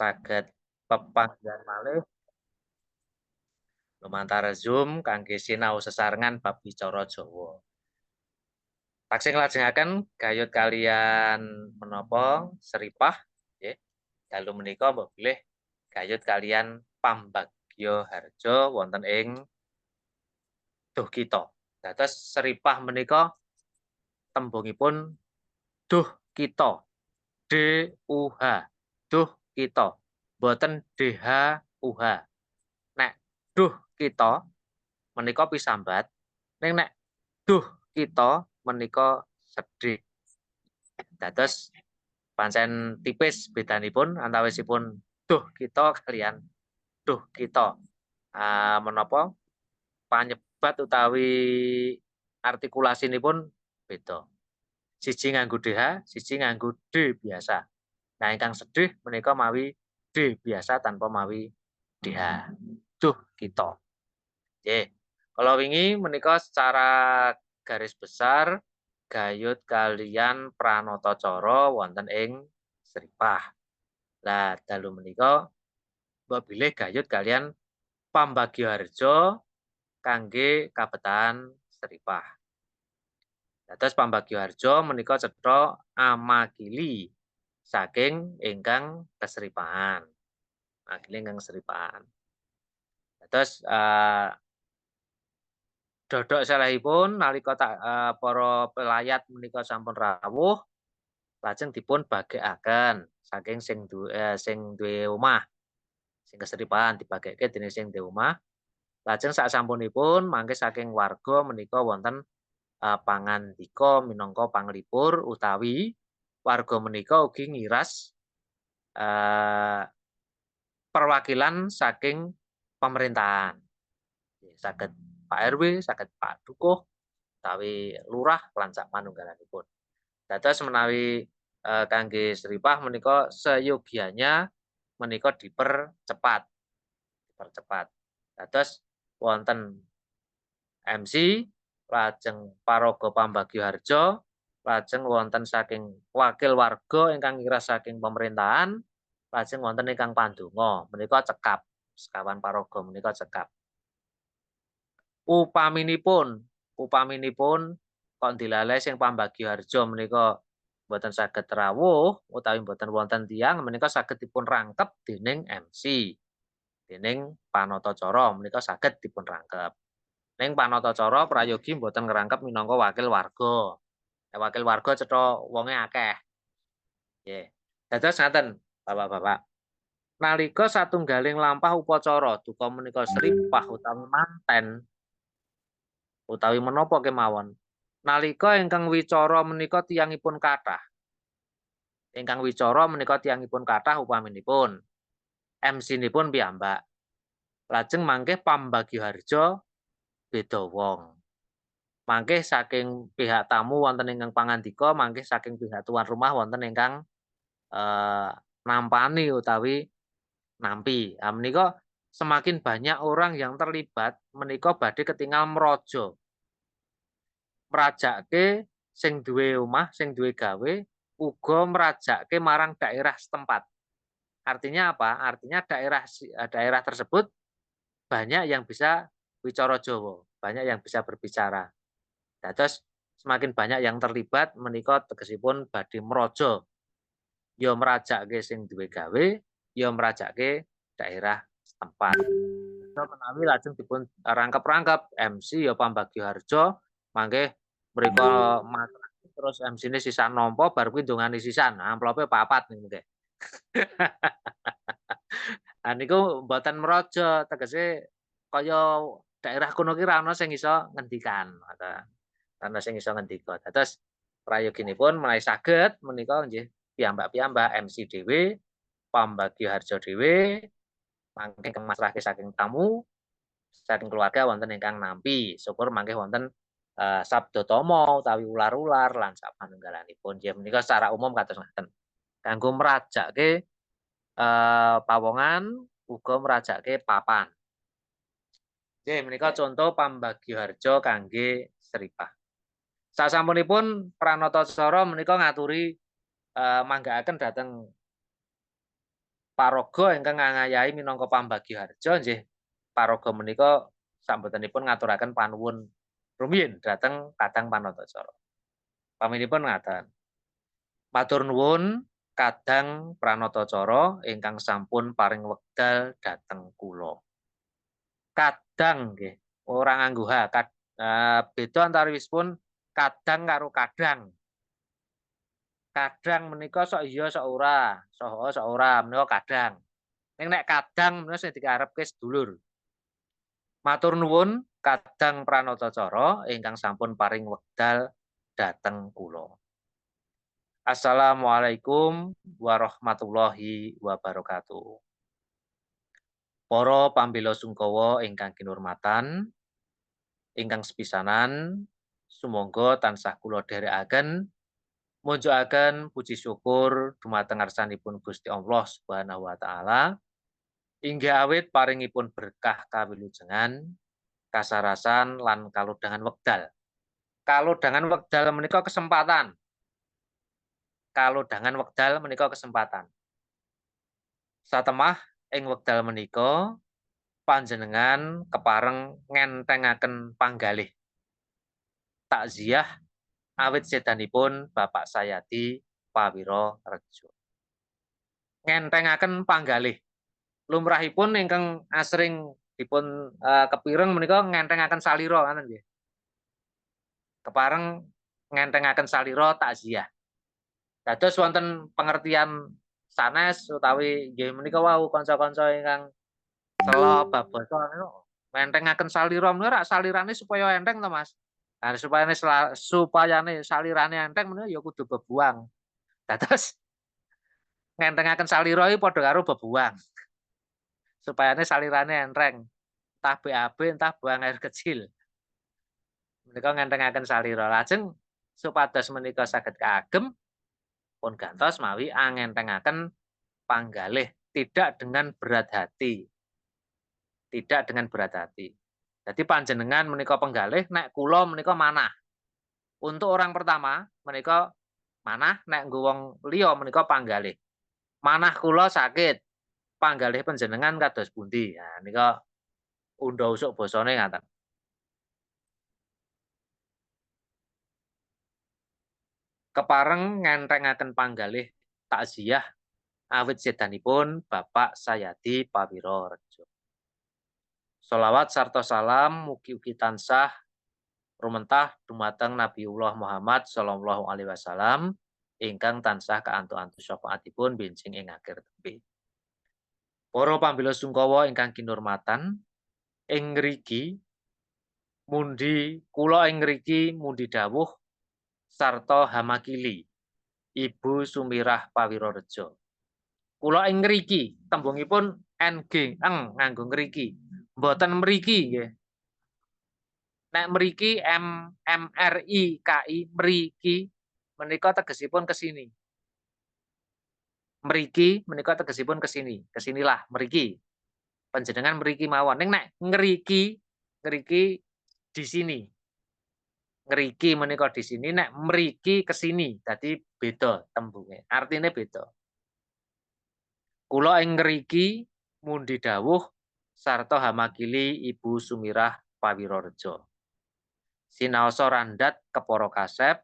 saged pepanggihan malih lumantar Zoom kangge sinau sesarengan bab wicara Jawa. Taksih nglajengaken gayut kalian menapa seripah nggih. Dalu menika mbok bilih gayut kalian pambagya harja wonten ing Duh Kita. Dados seripah menika tembungipun Duh Kita, D-U-H, Duh Kita, boten D-H-U-H. Nek Duh Kita menika pisambat, ning nek Duh Kita menika sedhih. Dados pancen tipis bedanipun antawisipun Duh Kita kaliyan Duh Kita. Menapa panyebat utawi artikulasinipun beda. Siji nganggo DH, siji nganggo D biasa. Nah, ingkang sedhih menika mawi D biasa tanpa mawi DH. Duh Kita. Nggih. Kala wingi menika secara garis besar gayut kalian pranatacara wonten ing sripah. Lah dalu menika mbok bilih gayut kalian pambagya harja kangge kabetahan sripah. Dados pambagya harja menika cetha amakili saking ingkang kesripahan. Amakili ingkang kesripahan. Dados dodok salehipun nalika para pelayat menika sampun rawuh, lajeng dipun bagekaken saking sing duwe omah. Sing keseripahan dibageke dening sing duwe omah. Lajeng saksampunipun mangke saking warga menika wonten pangandika minangka panglipur utawi warga menika ugi ngiras perwakilan saking pemerintahan. Saged Pak RW, saged Pak Dukuh, utawi lurah lan sak manunggalanipun. Dados menawi kangge sripah menika seyogianya menika dipercepat. Dados wonten MC, lajeng paraga pambagya harja, lajeng wonten saking wakil warga ingkang ngiras saking pemerintahan, lajeng wonten ingkang pandonga, menika cekap. Sekawan paraga menika cekap. Upaminipun kok dilalai sing pambagya harja menika boten saged rawuh utawi boten wonten tiyang menika saged dipun rangkep dening MC, dening panatacara menika saged dipun rangkep. Ning panatacara prayogi boten ngrangkep minangka wakil warga. Wakil warga cetha wonge akeh. Nggih. Dados ngaten, Bapak-bapak. Nalika satunggaling lampah upacara duka menika sripah utawi manten utawi menapa kemawon. Nalika ingkang wicara menika tiyangipun kathah. Ingkang wicara menika tiyangipun kathah upaminipun MC-nipun piyambak. Lajeng mangke pambagya harja beda wong. Mangke saking pihak tamu wonten ingkang pangandika, mangke saking pihak tuan rumah wonten ingkang nampani utawi nampi. Menika semakin banyak orang yang terlibat menika badhe ketingal meraja. Merajakke sing duwe omah, sing duwe gawe, uga merajakke marang daerah setempat. Artinya apa? Artinya daerah tersebut banyak yang bisa wicara Jawa, banyak yang bisa berbicara. Dados semakin banyak yang terlibat menika tegesipun badhe meraja. Ya merajakke sing duwe gawe, ya merajakke daerah setempat. Menawi lajeng dipun rangkep-rangkep MC ya pambagya harja, mangke mrika matur terus MC-ne sisan nampa bar kuwi ndongani sisan, amplope papat niku nggih. Niku mboten meraja, tegese kaya daerah kono ki ra ana sing iso ngendikan, ngoten. Ana sing iso ngendika. Dados prayoginipun menawi saged menika nggih piyambak-piyambak MC dhewe, pambagya harja dhewe, mangke kemasrahke saking tamu, saking keluarga wonten ingkang nampi. Syukur mangke wonten sabdatama utawi ular-ular lan sapanunggalanipun. Nggih menika secara umum kados ngaten. Kanggo merajakke pawongan uga merajakke papan. Nggih menika contoh pambagya harja kangge sripah. Sasampunipun pranatacara menika ngaturi manggaaken dhateng paraga ingkang ngayahi minangka pambagya harja nggih paraga menika sambotenipun ngaturaken panuwun rumiyin dhateng Kadang Panatacara. Paminipun ngaten. Matur nuwun Kadang Pranatacara ingkang sampun paring wekdal dhateng kula. Kadang nggih, ora nganggo H, beda antawisipun kadang karo kadang. Kadang menika sok iya sok ora, sok ora menika kadang. Ning nek kadang menika sing dikarepke sedulur. Matur nuwun Kadang Pranatacara ingkang sampun paring wekdal dhateng kula. Assalamualaikum warahmatullahi wabarakatuh. Para pambela sungkawa ingkang kinurmatan, ingkang sepisanan, sumangga tansah kula dherekaken munjukaken puji syukur dumateng ngarsanipun Gusti Allah Subhanahu wa taala inggih awit paringipun berkah kawilujengan, kasarasan lan kalodhangan wekdal. Kalodhangan wekdal menika kesempatan. Kalodhangan wekdal menika kesempatan. Satemah ing wekdal menika panjenengan kepareng ngentengaken panggalih takziah awit sedanipun Bapak Sayadi Pawiro Rejo. Ngentengaken panggalih. Lumrahipun ingkang asring dipun kepireng menika ngentengaken salira ngoten nggih. Kepareng ngentengaken salira takziah. Dados wonten pengertian sanes utawi nggih menika wau kanca-kanca ingkang sela bab basa niku ngentengaken salira menika rak salirane supaya enteng to Mas. Nah supayane salirane enteng menika ya kudu bebuang. Dados ngentengaken salira iki padha karo bebuang. Supayane salirane entreng. Entah BAB entah buang air kecil. Menika ngentengaken salira. Lajeng supados menika saged kaagem pun gantos mawi angentengaken panggalih tidak dengan berat hati. Tidak dengan berat hati. Jadi panjenengan menika penggalih, nek kula menika manah. Untuk orang pertama menika manah, nek nggo wong liya menika panggalih. Manah kula sakit, panggalih panjenengan kados pundi? Nah nika undha-usuk basane ngaten. Kepareng ngentengaken panggalih takziah awit sedanipun Bapak Sayadi Pawiro Rejo. Sholawat sarta salam mugi-ugi tansah rumentah dumateng Nabiullah Muhammad sallallahu alaihi wasallam ingkang tansah kaantuk-antuk syafaatipun benjing ing akhir tembe. Para pambela sungkawa ingkang kinurmatan, ing ngriki kula ing ngriki mundi dawuh sarta hamakili Ibu Sumirah Pawiro Rejo. Kula ing ngriki tembungipun NG nganggo ngriki. Mboten mriki nggih. Nek mriki MRIKI mriki menika tegesipun kesini. Mriki menika tegesipun kesini, kesinilah mriki. Panjenengan mriki mawon. Ning nek ngriki di sini. Ngriki menika di sini, nek mriki kesini. Dadi beda tembunge. Artine beda. Kula ing ngriki mundi dawuh sarta hamakili Ibu Sumirah Pawiro Rejo. Sinaosa randhat kepara kasep,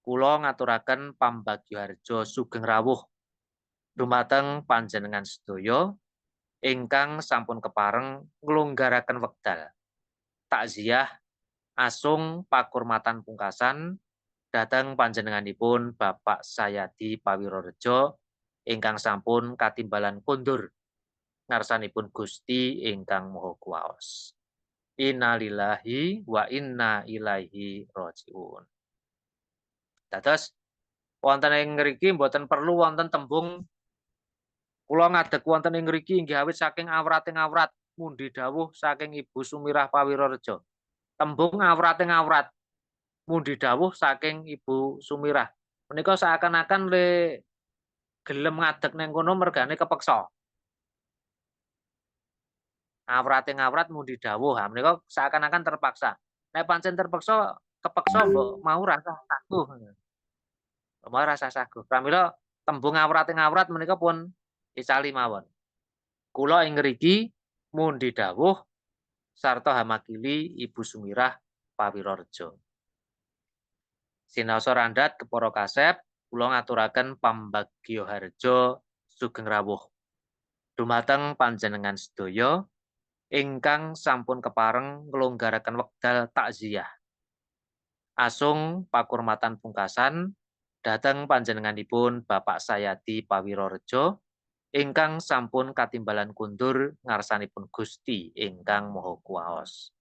kula ngaturaken pambagyaharja sugeng rawuh dumateng panjenengan sedaya ingkang sampun kepareng nglonggaraken wekdal. Takziah asung pakurmatan pungkasan dhateng panjenenganipun Bapak Sayadi Pawiro Rejo ingkang sampun katimbalan kondur ngarsanipun Gusti ingkang Maha Kuwaos. Innalillahi wa inna ilaihi rajiun. Dados wonten ing ngriki mboten perlu wonten tembung kula ngadeg wonten ing ngriki inggih awit saking awrating awrat mundi dawuh saking Ibu Sumirah Pawiro Rejo. Tembung awrating awrat mundi dawuh saking Ibu Sumirah. Menika seakan-akan le gelem ngadeg ning kono mergane kepeksa. Awrating awrat mundi dawuh, ha menika seakan-akan terpaksa. Nek pancen terpaksa kepeksa mbok mau rasa saguh. Mau rasa saguh. Pramila tembung awrating awrat menika pun Icali mawon. Kula ing ngriki mundi dawuh sarta hamakili Ibu Sumirah Pawirarja. Sinaosa randhat kepara kasep, kula ngaturaken pambagya harja sugeng rawuh dumateng panjenengan sedaya ingkang sampun kepareng nglonggaraken wekdal takziah. Asung pakurmatan pungkasan dhateng panjenenganipun Bapak Sayadi Pawirarja ingkang sampun katimbalan kundur ngarsanipun Gusti ingkang Maha Kuwaos.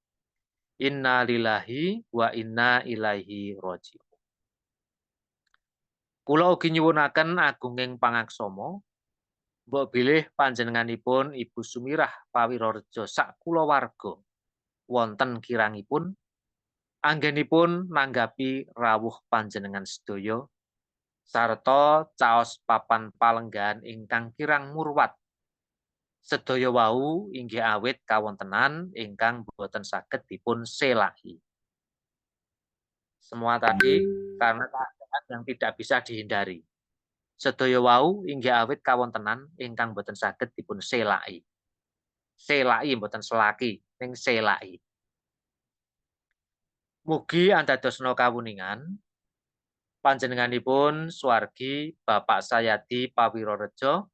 Inna lillahi wa inna ilaihi raji'un. Kula ugi nyuwunaken agunging pangaksama mbok bilih panjenenganipun Ibu Sumirah Pawirarja sak kulawarga wonten kirangipun anggenipun nanggapi rawuh panjenengan sedaya sarta caos papan palenggahan ingkang kirang murwat. Sedaya wau inggih awit kawontenan ingkang boten saged dipun selaki. Semua tadi karena keadaan yang tidak bisa dihindari. Sedaya wau inggih awit kawontenan ingkang boten saged dipun selaki. Selaki boten selaki, ning selaki. Mugi andadosna kawuningan panjenenganipun swargi Bapak Sayadi Pawirarja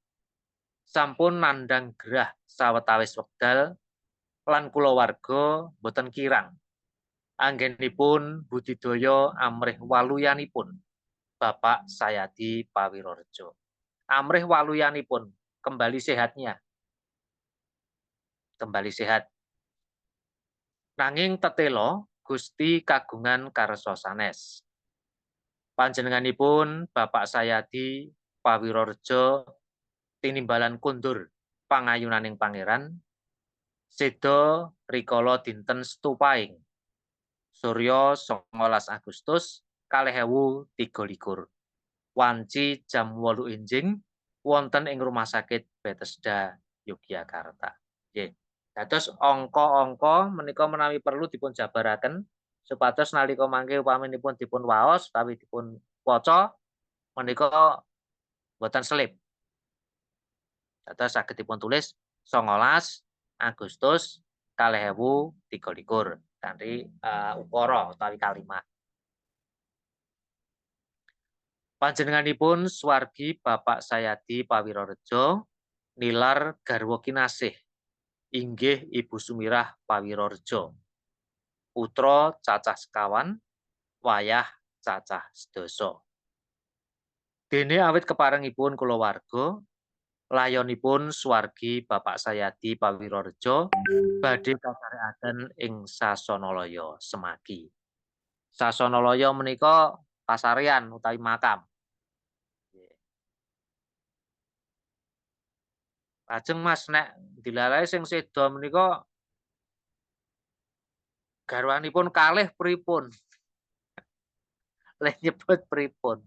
sampun nandhang gerah sawetawis wekdal lan kulawarga boten kirang anggenipun budidaya amrih waluyanipun Bapak Sayadi Pawirarja. Amrih waluyanipun kembali sehatnya. Kembali sehat. Nanging tetela Gusti kagungan karsa sanes. Panjenenganipun Bapak Sayadi Pawirarja tinimbalan kundur pangayunaning pangeran seda rikala dinten Setupaing Surya 19 Agustus 2023 wanci jam 8 enjing wonten ing Rumah Sakit Bethesda Yogyakarta. Nggih. Dados angka-angka menika menawi perlu dipun jabaraken supados nalika mangke upaminipun dipun waos utawi dipun waca menika boten selip. Dados saged dipun tulis 19 Agustus 2023 kanthi ukara utawi kalimat. Panjenenganipun swargi Bapak Sayadi Pawirarja nilar garwa kinasih inggih Ibu Sumirah Pawirarja. Putra cacah sekawan, wayah cacah sedasa. Dene awit keparengipun kulawarga, layonipun swargi Bapak Sayadi Pawirarja badhe kasarekaken ing Sasanalaya Semagi. Sasanalaya menika pasarean utawi makam. Lajeng Mas nek dilalae sing seda menika garwanipun kalih pripun? Leh nyebut pripun?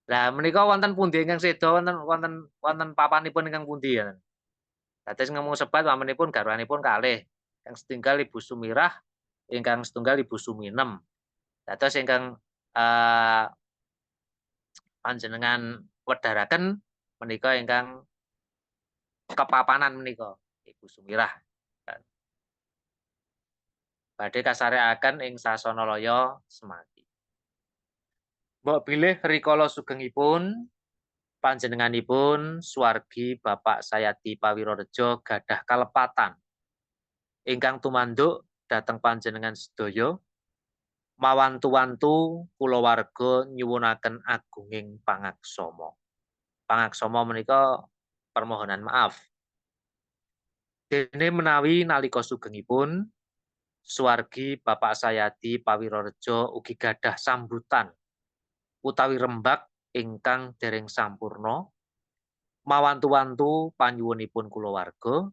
Lah menika wonten pundi ingkang seda wonten papanipun ingkang pundi ya? Dados ngomong sebat pamanipun garwanipun kalih. Ingkang setunggal Ibu Sumirah, ingkang setunggal Ibu Suminem. Dados ingkang panjenengan wedharaken menika ingkang kepapanan menika Ibu Sumirah. Badhe kasarekaken ing Sasanalaya Semagi. Mbok bilih rikala sugengipun panjenenganipun swargi Bapak Sayadi Pawirarja gadah kalepatan ingkang tumanduk dhateng panjenengan sedaya mawantu-wantu kulawarga nyuwunaken agunging pangaksama. Pangaksama menika permohonan maaf. Dene menawi nalika sugengipun swargi Bapak Sayadi Pawirarja ugi gadah sambutan utawi rembag ingkang dereng sampurna mawantu-wantu panyuwunipun kulawarga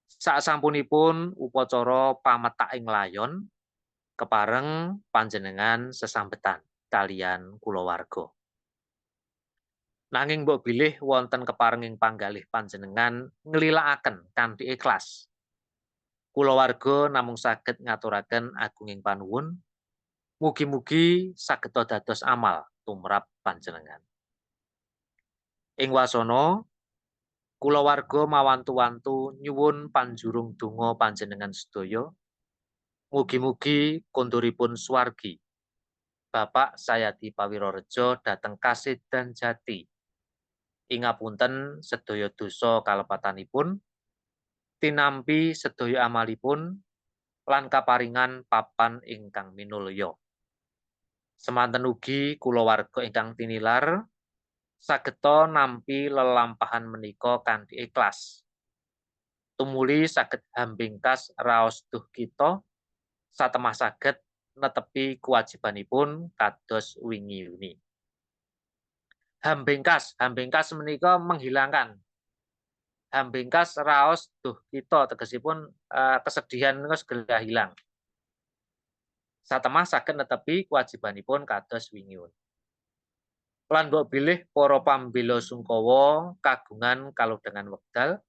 sasampunipun upacara pametaking layon kepareng panjenengan sesambetan kaliyan kulawarga. Nanging mbok bilih wonten keparenging panggalih panjenengan nglilakaken kanthi ikhlas. Kulawarga namung saged ngaturaken agunging panuwun mugi-mugi sageta dados amal tumrap panjenengan. Ing wasana Kulawarga mawantu-wantu nyuwun panjurung donga panjenengan sedaya. Mugi-mugi konturipun swargi. Bapak Sayati Pawirorejo dhateng Kasedan Jati. Ing ngapunten sedaya dosa kalepatanipun, tinampi sedaya amalipun, lan kaparingan papan ingkang minulya. Semanten ugi kulawarga ingkang tinilar sageta nampi lelampahan menika kanthi ikhlas. Tumuli saged hambingkas raos duh kita satemah saged netepi kewajibanipun kados wingi-wingi. Hambingkas menika menghilangkan. Hambingkas raos duh kita tegesipun kesedihan menika segera hilang. Satemah saged netepi kewajibanipun kados wingi-wingi. Lan mbok bilih para pambela sungkawa kagungan kalodhangan wekdal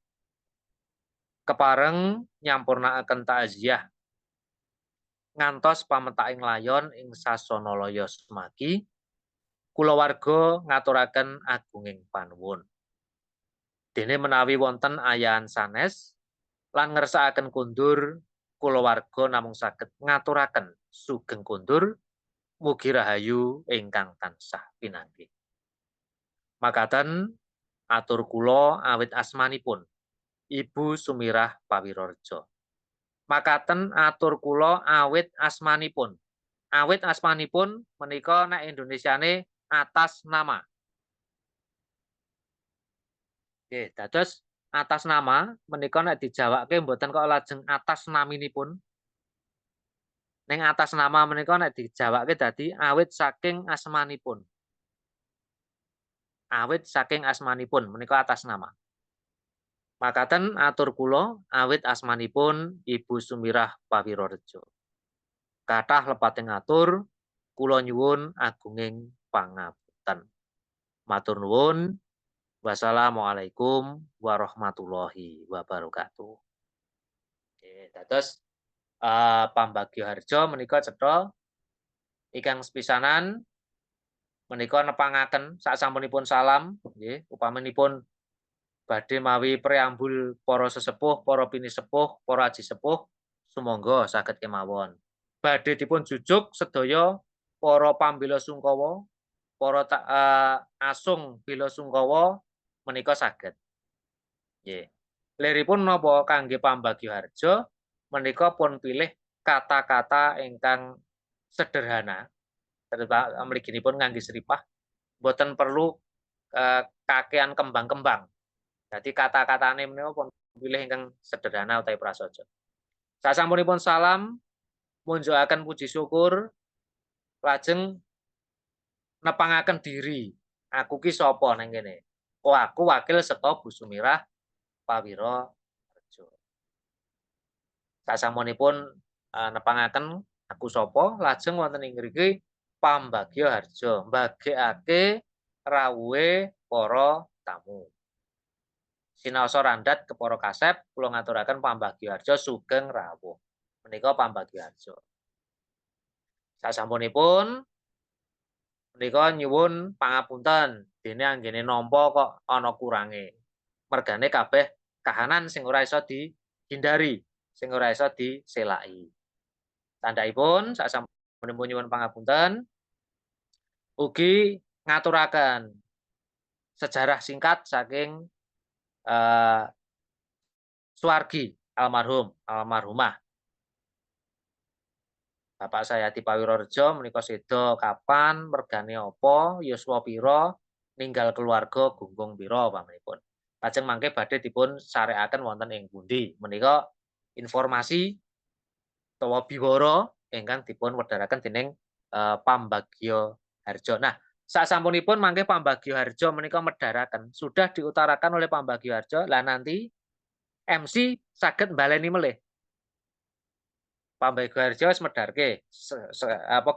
kepareng nyampurnakaken takziah ngantos pamentaking layon ing Sasanalaya Sumagi, kulawarga ngaturaken agunging panuwun. Dene menawi wonten ayahan sanes lan ngersakaken kondur, kulawarga namung saged ngaturaken sugeng kondur, mugi rahayu ingkang tansah pinanggih. Makaten atur kula awit asmanipun Ibu Sumirah Pawirorejo. Makaten atur kula awit asmanipun. Awit asmanipun menika nek Indonesiane atas nama. Nggih, dados atas nama menika nek dijawake mboten kok lajeng atas naminipun. Ning atas nama menika nek dijawake dadi awit saking asmanipun. Awit saking asmanipun menika atas nama. Makaten atur kula awit asmanipun Ibu Sumirah Pawirorejo. Kathah lepating atur, kula nyuwun agunging pangapunten. Matur nuwun. Wassalamualaikum warahmatullahi wabarakatuh. Dados pambagio harja menika cetha ingkang sepisanan menika nepangaken sasampunipun salam nggih, upaminipun badhe mawi preambul para sesepuh, para pinisepuh, para aji sepuh, sumangga saged kemawon. Badhe dipun jujuk sedaya para pambela sungkawa, para asung bela sungkawa menika saged. Nggih. Liripun napa kangge pambagio harja menika pun pilih kata-kata ingkang sederhana. Mliginipun ngangge sripah, boten perlu kakehan kembang-kembang. Dadi kata-katane menika pun pilih ingkang sederhana utawi prasaja. Sasampunipun salam, munjukaken puji syukur, lajeng nepangaken diri. Aku ki sapa nang kene? Oh, aku wakil saka Bu Sumirah Pawirorejo. Sasampunipun nepangaken aku sapa, lajeng wonten ing mriki pambagio harja, mbagekake rawuhe para tamu. Sinaosa randhat kepara kasep, kula ngaturaken pambagio harja sugeng rawuh. Menika pambagio harja. Sasampunipun menika nyuwun pangapunten dene anggene nampa kok ana kurange. Mergane kabeh kahanan sing ora iso dihindari, sing ora iso diselaki. Tandhaipun sasampunipun nyuwun pangapunten ugi ngaturaken sejarah singkat saking suwargi almarhumah Bapak Sayati Pawirorejo menika seda kapan, mergane apa, yuswa pira, ninggal keluarga gunggung pira pamanipun. Lajeng mangke badhe dipun sarekaken wonten ing pundi. Menika informasi utawa biwara ingkang dipun wedharaken dening pambagio harja. Nah, sasampunipun mangke pambagio harja menika medharaken, sudah diutarakan oleh pambagio harja, lah nanti MC saged mbaleni melih. Pambagio harja wis medharke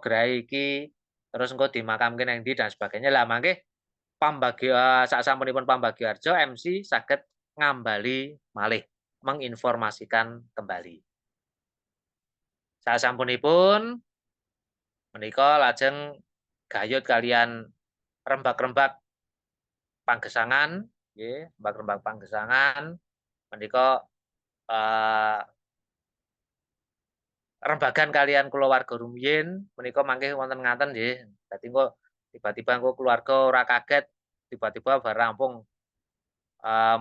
gerai iki, terus engko dimakamke nang ndi dan sebagainya. Lah mangke pambagio sasampunipun pambagio harja MC saged ngambali malih, menginformasikan kembali. Sasampunipun menika lajeng gayut kalian rembak-rembak panggesangan nggih, rembag-rembag panggesangan menika rembagan kalian kulawarga rumiyin menika mangke wonten ngaten nggih. Dadi engko tiba-tiba engko keluarga ora kaget tiba-tiba bar rampung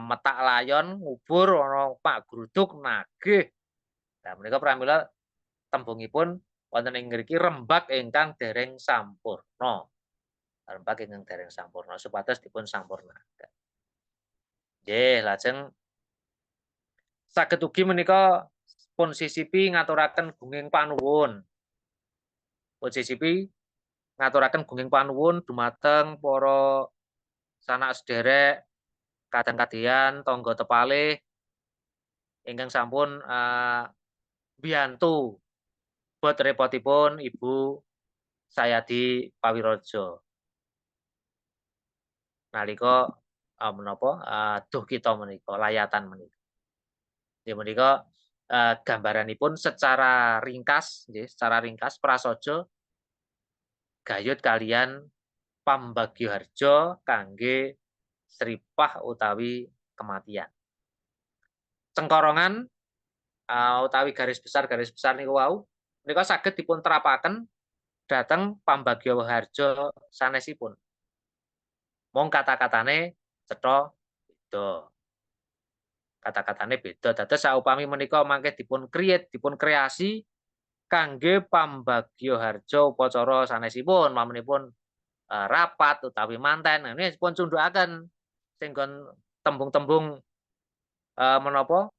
metak layon ngubur ana pak gruduk nagih. Nah menika pramila tembungipun wonten ing ngriki rembag ingkang dereng sampurna. Rembag ingkang dereng sampurna supados dipun sampurnaken. Nggih, lajeng saged ugi menika pun sisipi ngaturaken gunging panuwun. Pun sisipi ngaturaken gunging panuwun dumateng para sanak sederek, kadang-kadian, tangga tepalih ingkang sampun mbiyantu bot repotipun Ibu Sayadi Pawirojo nalika menapa duh kita menika, layatan menika. Inggih menika gambaranipun secara ringkas nggih, secara ringkas prasaja gayut kalian pambagioharja kangge sripah utawi kematian. Cengkorongan utawi garis besar niku wau menika saged dipun terapaken dhateng pambagioharja sanesipun. Mung kata-katane cetha beda. Kata-katane beda. Dados saupami menika mangke dipun dipun kreasi kangge pambagioharja upacara sanesipun, mamanipun rapat utawi manten. Nah ini dipun cundhukaken sing nggon tembung-tembung menapa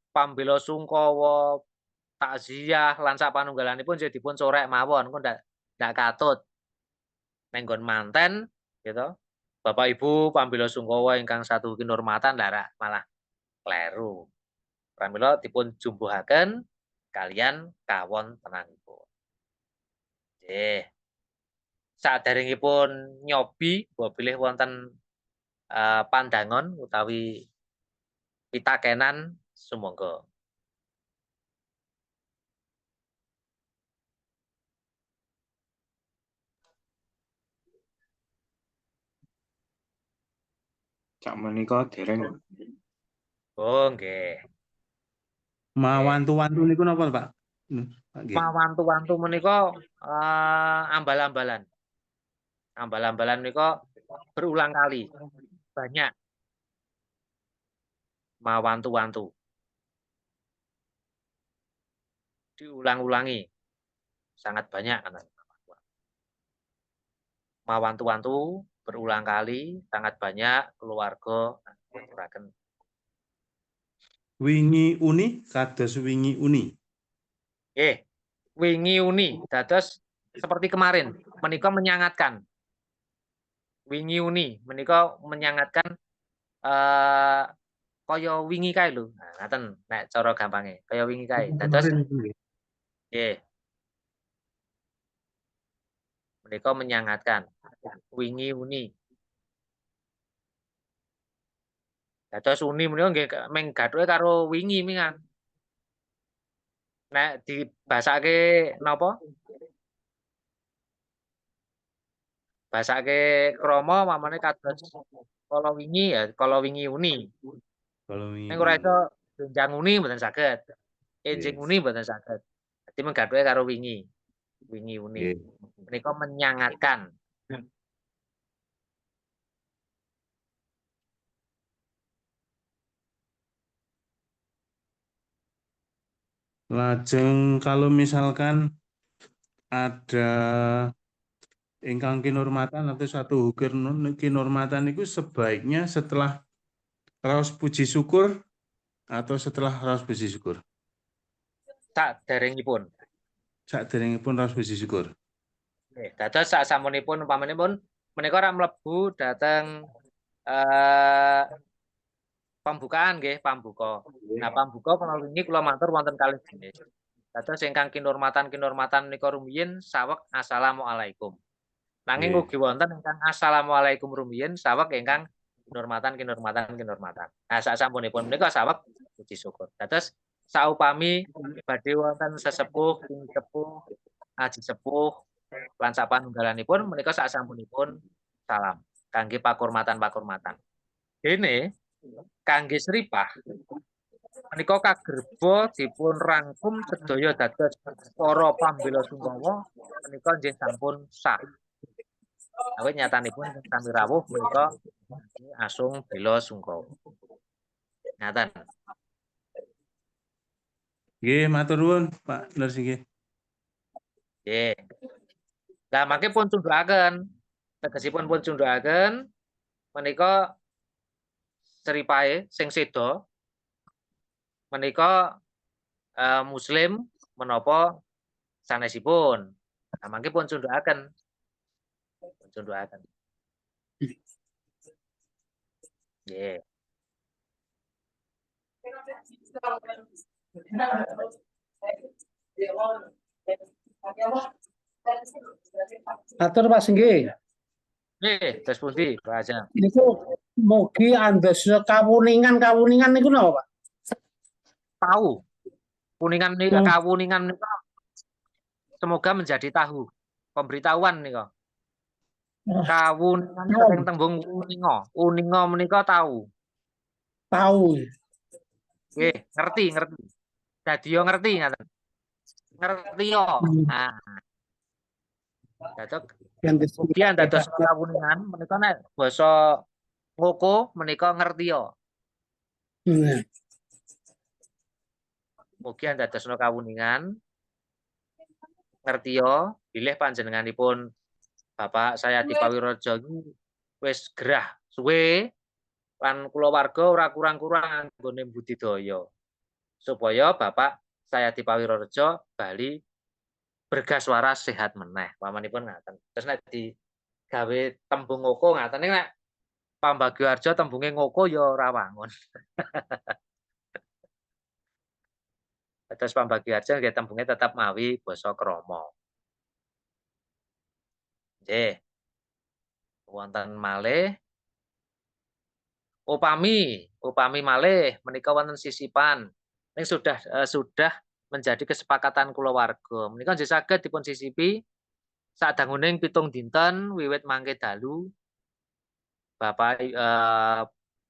pambela sungkawa, takziah lan sapanunggalanipun nggih dipun corek mawon, engko ndak katut. Nek nggon manten gitu, Bapak Ibu pambela sungkawa ingkang satu kinurmatan lah malah kleru. Pramila dipun jumbuhaken kalian kawontenanipun. Nggih. Saderengipun nyobi boh bilih wonten pandangon utawi pitakenan sumangga. Cak menika dereng. Oh nggih. Mawantu-wantu niku napa, Pak? Nggih. Mawantu-wantu menika ambal-ambalan. Ambal-ambalan menika berulang kali, banyak. Mawantu-wantu. Diulang-ulangi. Sangat banyak mawantu-wantu berulang kali, sangat banyak keluarga ngaturaken. Wingi uni kados wingi uni. Nggih. Wingi uni dados seperti kemarin menika menyangatkan. Wingi uni menika menyangatkan kaya wingi kae lho. Nah, ngaten nek cara gampange, kaya wingi kae. Dados nggih. Menika menyangatkan. Wingi uni. Dados uni menika nggih meng gathuke karo wingi mingan. Nek dibasake napa? Basake krama mamane kados kala wingi ya kala wingi uni. Kalau wingi. Ning ora iso doenjang uni mboten saged. Enjing uni mboten saged. Dadi menggathuke karo wingi. Wingi uni. Menika menyangatkan. Lajeng kalau misalkan ada ingkang kinurmatan atau satu kinurmatan itu sebaiknya setelah raos puji syukur atau setelah raos puji syukur? Saderengipun. Saderengipun raos puji syukur. Nggih, dados sasampunipun umpamanipun menika ora mlebu dhateng pambukaan nggih, pambuka. Nah, pambuka kula wingi kula matur wonten kalih jenis. Dados ingkang kinurmatan menika rumiyin saweg assalamualaikum. Nanging ugi wonten ingkang assalamualaikum rumiyin saweg ingkang kinurmatan. Nah, sasampunipun menika saweg puji syukur. Dados saupami badhe wonten sesepuh, sepuh, aji sepuh lan sapanunggalanipun menika sasampunipun salam. kangge pakurmatan. Dene kangge sripah menika kagerba dipun rangkum sedaya dados para pambela Sungkawa menika nggih sampun sah. Awit nyatanipun sami rawuh menika asung bela Sungkawa. Ngaten. Nggih, matur nuwun Pak Nurs nggih. Nggih. Lah mangke pun cundhukaken. Tegesipun pun cundhukaken menika sripahe sing seda menika muslim menapa sanesipun. Nah mangke pun cundhukaken. Pun cundhukaken. Nggih. Atur Mas nggih. Nggih, terus pundi, Pak Ajeng? Niku mugi andos kawuningan niku napa, Pak? Tahu. Kuningan nika kawuningan nika semoga menjadi tahu. Pemberitahuan nika. Kawuningan saking tembung uninga. Uninga menika tahu. Tahu. Nggih, ngerti. Dadi yo ngerti ngaten. Ngerti yo. Nah. Dados kemudian dados kawuningan menika nek basa ngoko menika ngerti yo. Mugi andadosna kawuningan ngertiya bilih panjenenganipun Bapak Sayati Pawirojo wis gerah suwe lan kulawarga ora kurang-kurang anggone budidaya supaya Bapak Sayati Pawirojo bali bergas waras sehat meneh pamanipun ngaten. Terus nek digawe tembung ngoko ngaten nek Pambagioharjo tembunge ngoko ya ora wangun. Terus Pambagioharjo nggih tembunge tetap mawi basa krama. Nggih. Wonten malih upami malih menika wonten sisipan ning sudah menjadi kesepakatan kulawarga. Menika nggih saged dipun sisipi sadanguning 7 dinten wiwit mangke dalu Bapak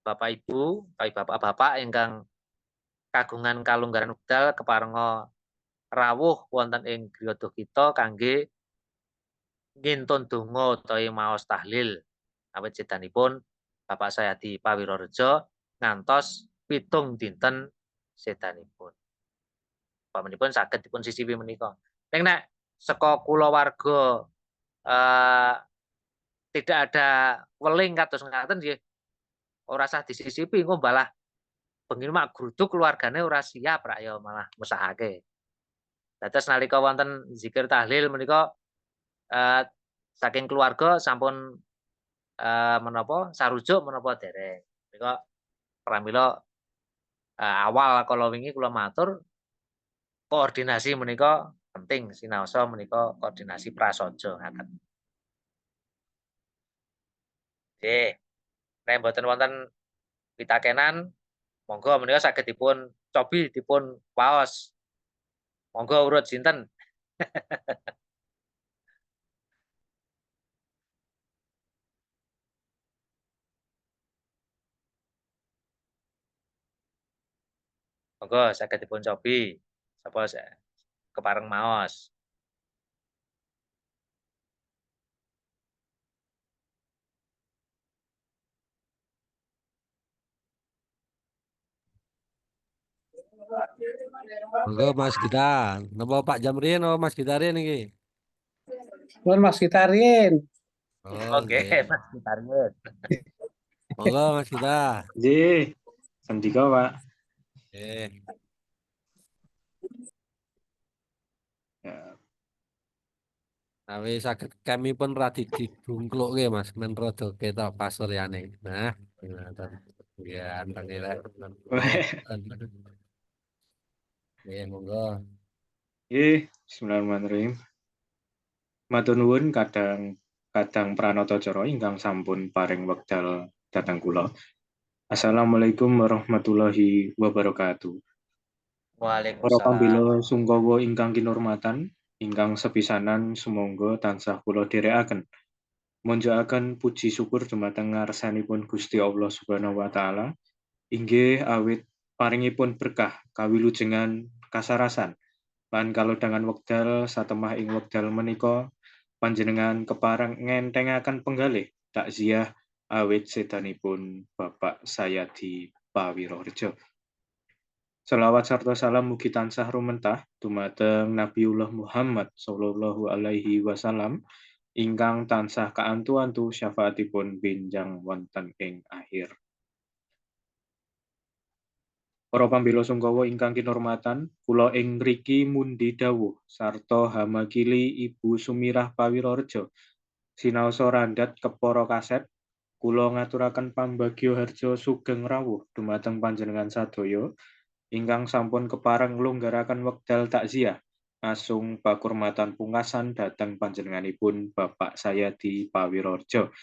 Ibu, bapak-bapak ingkang kagungan kalunggaran wekdal keparenga rawuh wonten ing griya kita kangge ngintun donga utawi maos tahlil awit sedanipun Bapak Sayati Pawirorejo ngantos 7 dinten sedanipun. Pamanipun saged dipun sisipi menika. Ning nek saka kulawarga tidak ada weling kados ngaten nggih ora usah disisipi engko malah bengi mak gruduk keluargane ora siap rak ya malah mesakake. Dados nalika wonten zikir tahlil menika saking keluarga sampun menapa sarujuk menapa dereng. Menika pramila awal kala wingi kula matur koordinasi menika penting sinaosa menika koordinasi prasaja ngaten. Nggih. Nek mboten wonten pitakenan monggo menika saged dipun cobi dipun waos. Monggo urut sinten? Monggo saged dipun cobi. Sapa kepareng maos. Monggo Mas Gitar. Napa Pak Jamrin napa Mas Gitarin iki? Pun Mas Gitarin. Oh, Oke, Mas Gitarnya. Monggo Mas Gitar. Nggih. Sandika, Pak. Eh. Ya. Tapi saged kami pun radi didungklukke Mas men rada ketok pasuryane. Nah, ngoten. Ya, anteng elek. Ya, monggo. Nggih, bismillahirrahmanirrahim. Matur nuwun kadang Pranata-cara ingkang sampun paring wekdal dhateng kula. Assalamualaikum warahmatullahi wabarakatuh. Para Waalaikumsalam. pambela Sungkawa ingkang kinurmatan, ingkang sepisanan sumangga tansah kula dherekaken. Monjokaken puji syukur dumateng ngarsanipun Gusti Allah Subhanahu wa taala inggih awit paringipun berkah kawilujengan kasarasan lan kalodhangan wekdal satemah ing wekdal menika panjenengan kepareng ngentengaken penggalih takziah awit sedanipun Bapak Sayadi Pawirorejo. Selawat sarta salam mugi tansah rumentah dumateng Nabiullah Muhammad sallallahu alaihi wasallam ingkang tansah kaantu-antu syafaatipun benjang wonten ing akhir. Para pambela sungkawa ingkang kinurmatan, kula ing mriki mundi dawuh sarta hamakili Ibu Sumirah Pawirorejo sinaosa randhat kepara kaset, kula ngaturaken pambagya harja sugeng rawuh dumateng panjenengan sadaya ingkang sampun kepareng nglunggaraken wekdal takziah asung pakurmatan pungkasan dhateng panjenenganipun Bapak Sayadi Pawirorejo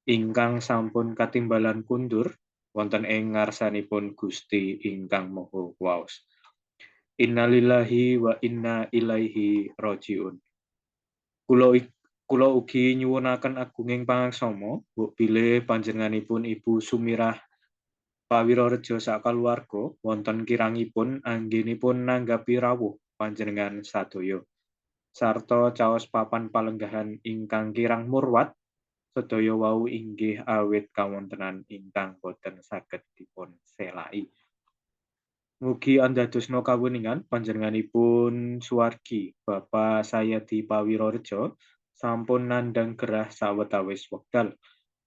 ingkang sampun katimbalan kundur wonten ing ngarsanipun Gusti ingkang Maha Kuwaos. Innalillahi wa inna ilaihi rajiun. Kula ugi nyuwunaken agunging pangaksama mbok bilih panjenenganipun Ibu Sumirah Pawirorejo sakaluwarga wonten kirangipun anggenipun nanggapi rawuh panjenengan sadaya sarta caos papan palenggahan ingkang kirang murwat sedaya wau inggih awit kawontenan ingkang boten saged dipun selai. Mugi andadosna kawuningan panjenenganipun suwargi Bapak Sayadi Pawirorejo sampun nandhang gerah sawetawis wekdal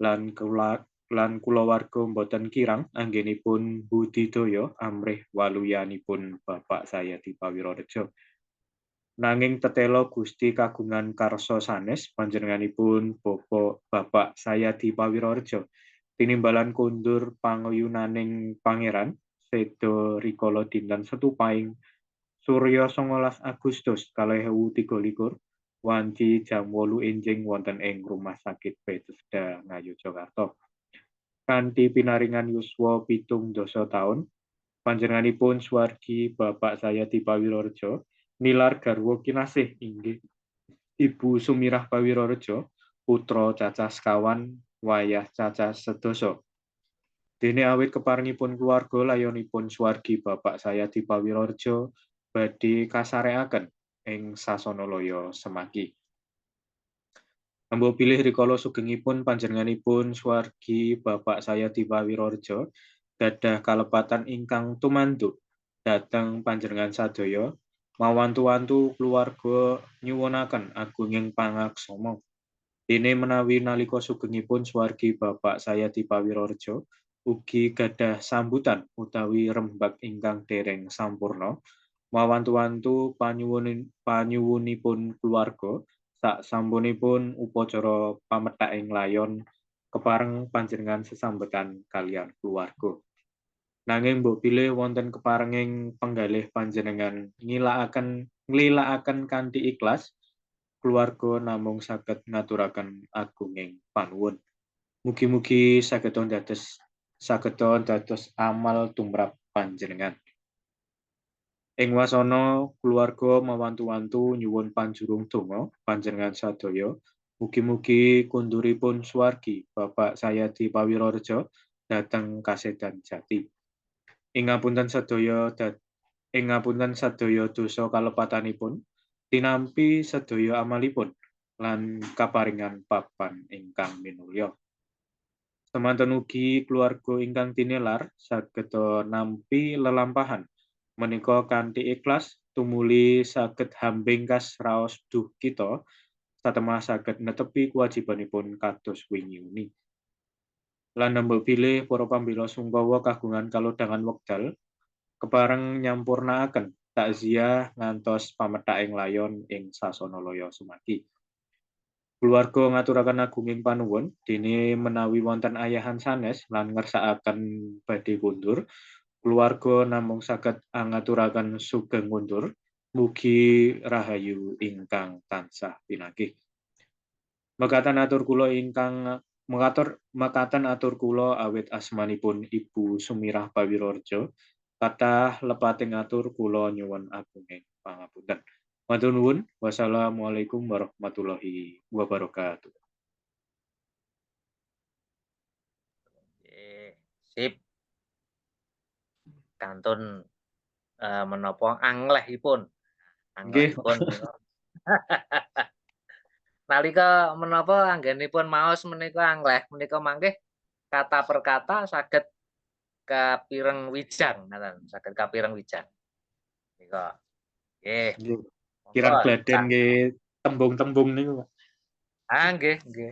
lan kulawarga boten kirang anggenipun budidaya amrih waluyanipun Bapak Sayadi Pawirorejo. Nanging tetela Gusti kagungan karsa sanes panjenenganipun Bapak Sayadi Pawirorejo tinimbalan kundur panguyunaning pangeran seda rikala dinten Setupaing Surya 19 Agustus 2023 wanci jam 8 enjing wonten ing Rumah Sakit Bethesda Ngayogyakarta. Kanthi pinaringan yuswa 70 taun, panjenenganipun suwargi Bapak Sayadi Pawirorejo nilar garwa kinasih inggih Ibu Sumirah Pawirorejo putra cacah sekawan wayah cacah sedasa. Dene awit keparengipun keluarga layonipun suwargi Bapak Sayadi Pawirorejo badhe kasarekaken ing Sasanalaya Semaki. Ambo pilih rikala sugengipun panjenenganipun suwargi Bapak Sayadi Pawirorejo gadah kalepatan ingkang tumantuk dhateng panjenengan sadaya mawantu-wantu keluarga nyuwunaken agunging pangaksama. Dene menawi nalika sugengipun suwargi Bapak Sayadi Pawirorejo ugi gadah sambutan utawi rembag ingkang dereng sampurna mawantu-wantu panyuwunipun keluarga sak sampunipun upacara pamethake layon kepareng panjenengan sesambetan kaliyan keluarga. Nanging mbok bilih wonten keparenging penggalih panjenengan nglilakaken kanthi ikhlas, keluarga namung saged ngaturaken agunging panuwun. Mugi-mugi saged dados amal tumrap panjenengan. Ing wasana keluarga mawantu-wantu nyuwun panjurung donga panjenengan sadaya mugi-mugi kunduripun suwargi Bapak Sayadi Pawirorejo dhateng kasedan jati. Ing ngapunten sadaya dosa kalepatanipun tinampi sedaya amalipun lan kaparingan papan ingkang minulya. Semanten ugi keluarga ingkang tinelar saged nampi lelampahan menika kanthi ikhlas tumuli saged hambengkas raos duh kita satemah saged netepi kewajibanipun kados wingi-wingi. Lan nembe bilih para pambela sungkawa kagungan kalodhangan wekdal kepareng nyampurnaaken takziah ngantos pamethake layon ing Sasanalaya Semaki. Keluarga ngaturaken agunging panuwun dene menawi wonten ayahan sanes lan ngersakaken badhe kundur, keluarga namung saged ngaturaken sugeng kundur, mugi rahayu ingkang tansah pinanggih. Mekaten atur kula awit asmanipun Ibu Sumirah Pawirorejo, kathah lepating atur kula nyuwun agunging pangapunten. Matur nuwun. Wassalamualaikum warahmatullahi wabarakatuh. Sip. Kantun menapa anglehipun. Nggih, Pak. Anglehipun menika. Nalika menapa anggenipun maos menika angleh menika mangke kata per kata saged kapireng wijang ngaten, saged kapireng wijang. Menika. Nggih, Nggih. monggo Kirang gladen Kang. nggih tembung-tembung niku, Pak. Nggih, nggih.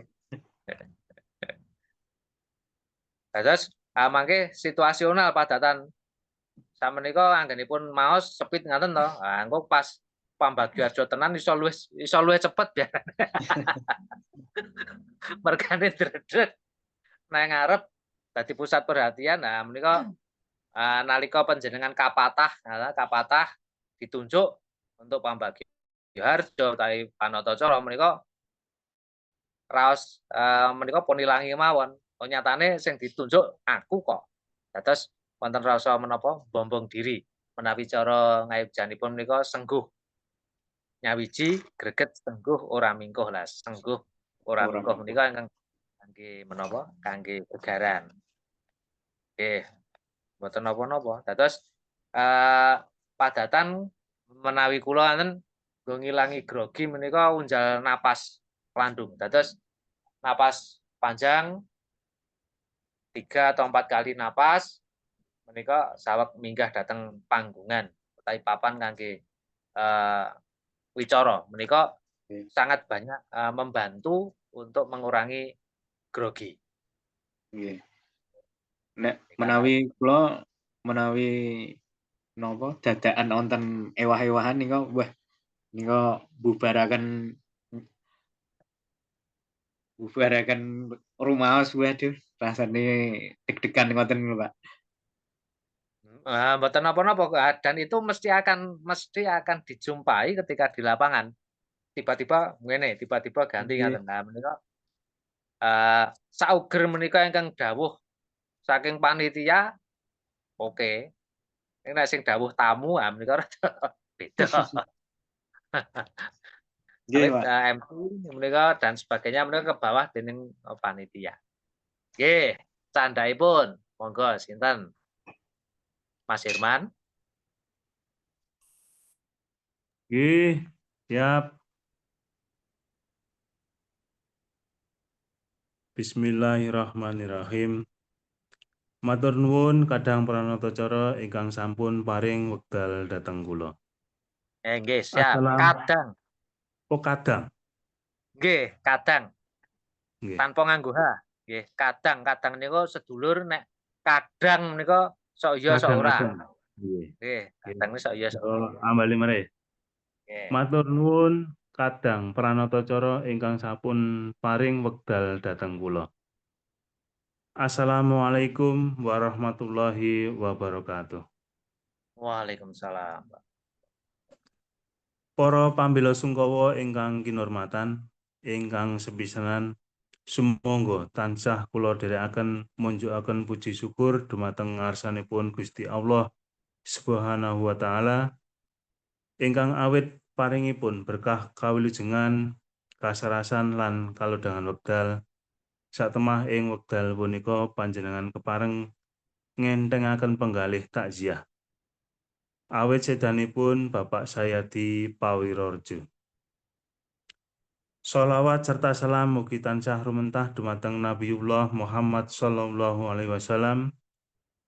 Dados mangke situasional padatan samenika anggenipun maos sepit ngaten to. Engko pas pambagioarjo tenan iso luwih cepet ya. Mergane dredeg nang ngarep dadi pusat perhatian. Nah menika nalika panjenengan kapatah ditunjuk untuk pambagioharjo utawi panatacara menika raos menika pun ilangi mawon. Nyatane sing ditunjuk aku kok. Dados wonten rasa menapa bombong diri menawi cara ngayogjanipun menika sengguh nyawiji greget sengguh ora mingkuh lah sengguh ora Ora mingkuh minggu. menika ingkang kangge menapa kangge gegaran. Nggih, mboten napa-napa. Dados padatan menawi kula enten nggo ngilangi grogi menika unjal napas landung. Dados napas panjang 3 atau 4 kali napas menika saweg minggah dhateng panggungan utawi papan kangge wicara. Menika Nggih. sangat banyak membantu untuk mengurangi grogi. Nggih. Nek Menika menawi napa dadakan wonten ewah-ewahan nika wah nika bubaraken rumaos waduh rasane deg-degan ngoten lho, Pak. mboten napa-napa dan itu mesti akan dijumpai ketika di lapangan. Tiba-tiba ngene, tiba-tiba ganti Nggih. ngaten. Nah menika sauger menika ingkang dawuh saking panitia oke. Nek sing dawuh tamu menika rada beda. Nggih, Awit Pak. MC menika dan sebagainya menika ke bawah dening panitia. Nggih, candhaipun monggo sinten? Mas Herman? Nggih, siap. Bismillahirrahmanirrahim. Matur nuwun kadang pranatacara ingkang sampun paring wekdal dhateng kula. Nggih, siap. Kadang. Kadang. Nggih, kadang. Nggih. Tanpa nganggo H. Nggih, kadang niku sedulur nek kadang menika sok iya sok ora. Nggih. Nggih, kadang sok iya sok ora. Ambali mereh. Nggih. Matur nuwun kadang pranatacara ingkang sampun paring wekdal dhateng kula. Assalamualaikum warahmatullahi wabarakatuh. Waalaikumsalam. Para pambela sungkawa ingkang kinurmatan, ingkang sepisanan sumangga tansah kula dherekaken munjukaken puji syukur dumateng ngarsanipun Gusti Allah Subhanahu wa taala ingkang awit paringipun berkah kawilujengan, kasarasan lan kalodhangan wekdal. Satemah ing wekdal punika panjenengan kepareng ngentengaken penggalih takziah. Awit sedanipun Bapak Sayadi Pawirorjo. Sholawat serta salam mugi tansah rumentah dumateng Nabiullah Muhammad sallallahu alaihi wasallam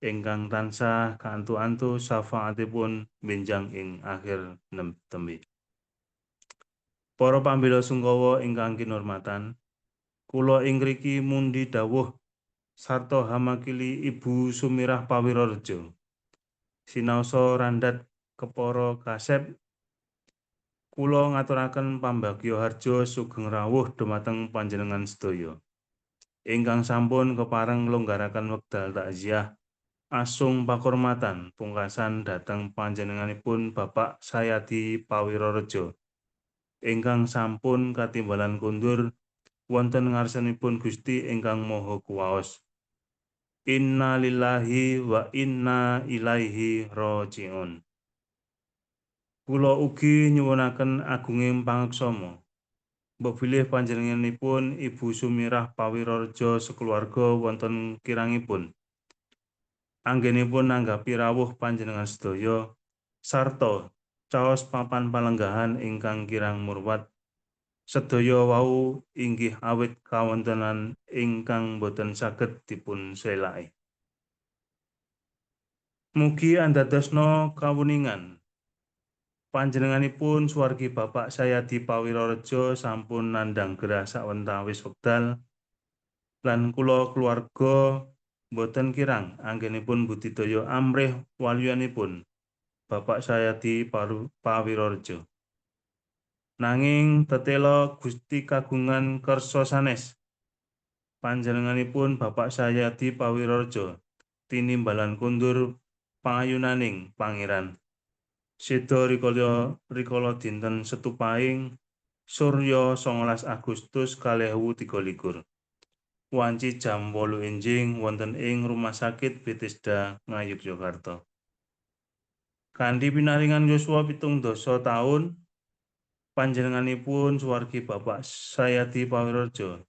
ingkang tansah kaantu-antu syafaatipun benjang ing akhir tembe. Para pambela sungkawa ingkang kinurmatan, kula ing mriki mundi dawuh sarta hamakili Ibu Sumirah Pawirorjo. Sinaosa randhat kepara kasep kula ngaturaken pambagioharjo sugeng rawuh dumateng panjenengan sedaya ingkang sampun kepareng nglonggaraken wekdal takziah asung pakurmatan pungkasan dhateng panjenenganipun Bapak Sayadi Pawirorjo ingkang sampun katimbalan kundur wonten ngarsanipun Gusti ingkang Maha Kuwaos. Inna lillahi wa inna ilaihi raji'un. Kula ugi nyuwunaken agunging pangaksama mbebilih panjenenganipun Ibu Sumirah Pawirorjo sekeluarga wonten kirangipun anggenipun nanggapi rawuh panjenengan sedaya sarta caos papan palenggahan ingkang kirang murwat sedaya wau inggih awit kawontenan ingkang boten saged dipun selake. Mugi andadosna kawuningan panjenenganipun suwargi Bapak Sayadi Pawirorejo sampun nandhang gerah sawentawis wekdal lan kula keluarga boten kirang anggenipun budidaya amrih waluyanipun Bapak Sayadi Pawirorejo. Nanging tetela Gusti kagungan kersa sanes panjenenganipun Bapak Sayadi Pawirorejo tinimbalan kundur pangayunaning pangeran. Seda rikala dinten Setupahing Surya 19 Agustus 2023. Wanci jam 8 enjing wonten ing Rumah Sakit Bethesda Ngayogyakarta. Kanthi pinaringan yuswa 70 taun panjenenganipun suwargi Bapak Sayadi Pawirorejo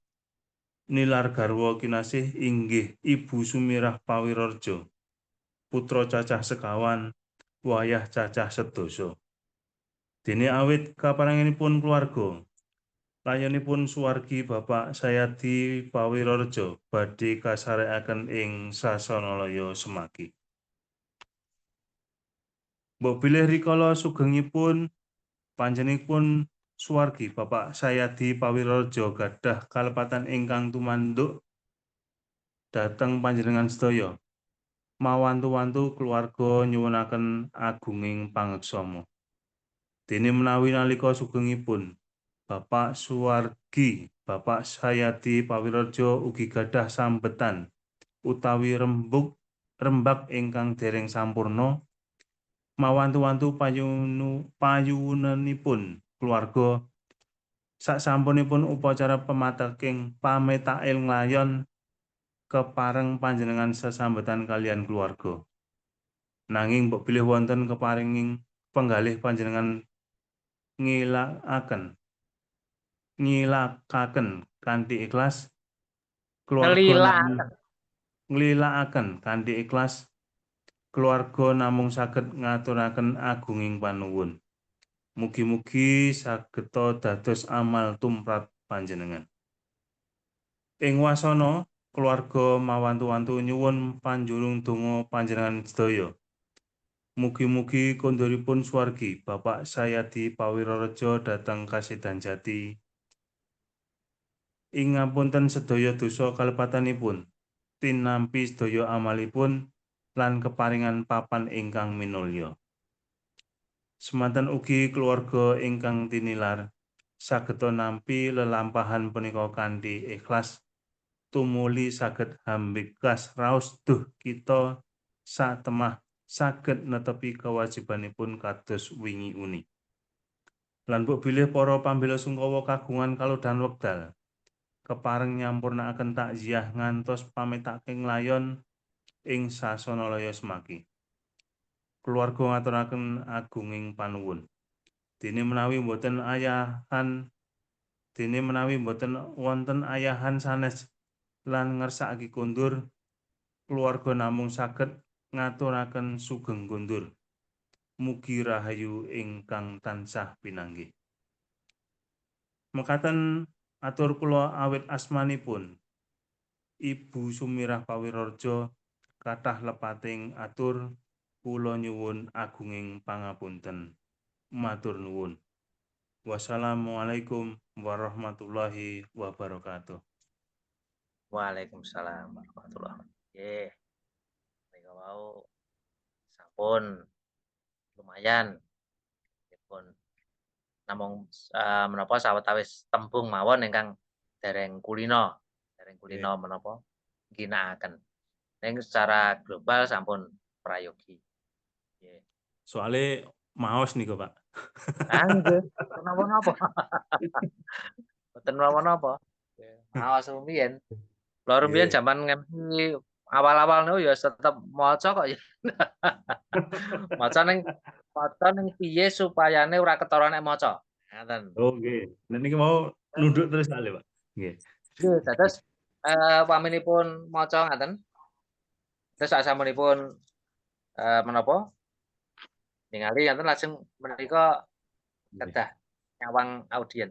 nilar garwa kinasih inggih Ibu Sumirah Pawirorejo putra cacah sekawan wayah cacah sedasa. Dene awit kaparinganipun keluarga layanipun suwargi Bapak Sayadi Pawirorejo badhe kasarekaken ing Sasanalaya Semaki. Mbok bilih rikala sugengipun panjenenganipun suwargi Bapak Sayadi Pawirorejo gadah kalepatan ingkang tumanduk dhateng panjenengan sedaya. Mawantu-wantu keluarga nyuwunaken agunging pangeksama. Dene menawi nalika sugengipun Bapak suwargi Bapak Sayadi Pawirorejo ugi gadah sambetan utawi rembag ingkang dereng sampurna, mawantu-wantu payunanipun keluarga saksampunipun upacara pemataking pametail nglayon kepareng panjenengan sesambetan kalian keluarga. Nanging mbok bilih wonten keparinging penggalih panjenengan ngilakaken kanthi ikhlas nglilakaken kanthi ikhlas keluarga namung saged ngaturaken agunging panuwun. Mugi-mugi sageta dados amal tumrap panjenengan. Ing wasana keluarga mawantu-wantu nyuwun panjurung donga panjenengan sedaya. Mugi-mugi konduripun suwargi Bapak Sayadi Pawirorejo dhateng Kasidan Jati. Ing ngapunten sedaya dosa kalepatanipun, tinampi sedaya amalipun lan keparingan papan ingkang minulya. Semanten ugi keluarga ingkang tinilar sageta nampi lelampahan punika kanthi ikhlas tumuli saged hambektas raos duh kita satemah saged netepi kewajibanipun kados wingi uni. Lan mbok bilih para pambela sungkawa kagungan kalodhan wekdal kepareng nyampurnakaken takziah ngantos pametaking layon ing Sasanalaya Semaki. Keluarga ngaturaken agunging panuwun. Dene menawi boten wonten ayahan sanes lan ngersakake kondur, keluarga namung saged ngaturaken sugeng kondur. Mugi rahayu ingkang tansah pinanggih. Mekaten atur kula awit asmanipun Ibu Sumirah Pawirorejo kathah lepating atur kula nyuwun agunging pangapunten. Matur nuwun. Wassalamualaikum warahmatullahi wabarakatuh. Waalaikumsalam warahmatullahi wabarakatuh. Nggih. Menika wau sampun lumayan dipun namung menapa sawetawis tembung mawon ingkang dereng kulino menapa ginakaken. Ning secara global sampun prayogi. Nggih. Soale maos niku, Pak. Nggih, napa-napa. Mboten napa-napa. Maos rumiyin. Lha rumiyin Nggih. jaman MC awal-awal niku ya tetep maca kok ya. Maca ning piye supayane ora ketara nek maca. Ngoten. Oh, nggih. Nek niki mau nunduk terus kali, Pak. Nggih. Nggih, dados paminipun maca ngaten. Terus sasampunipun menapa? Ningali enten lajeng menika kedah nyawang audien.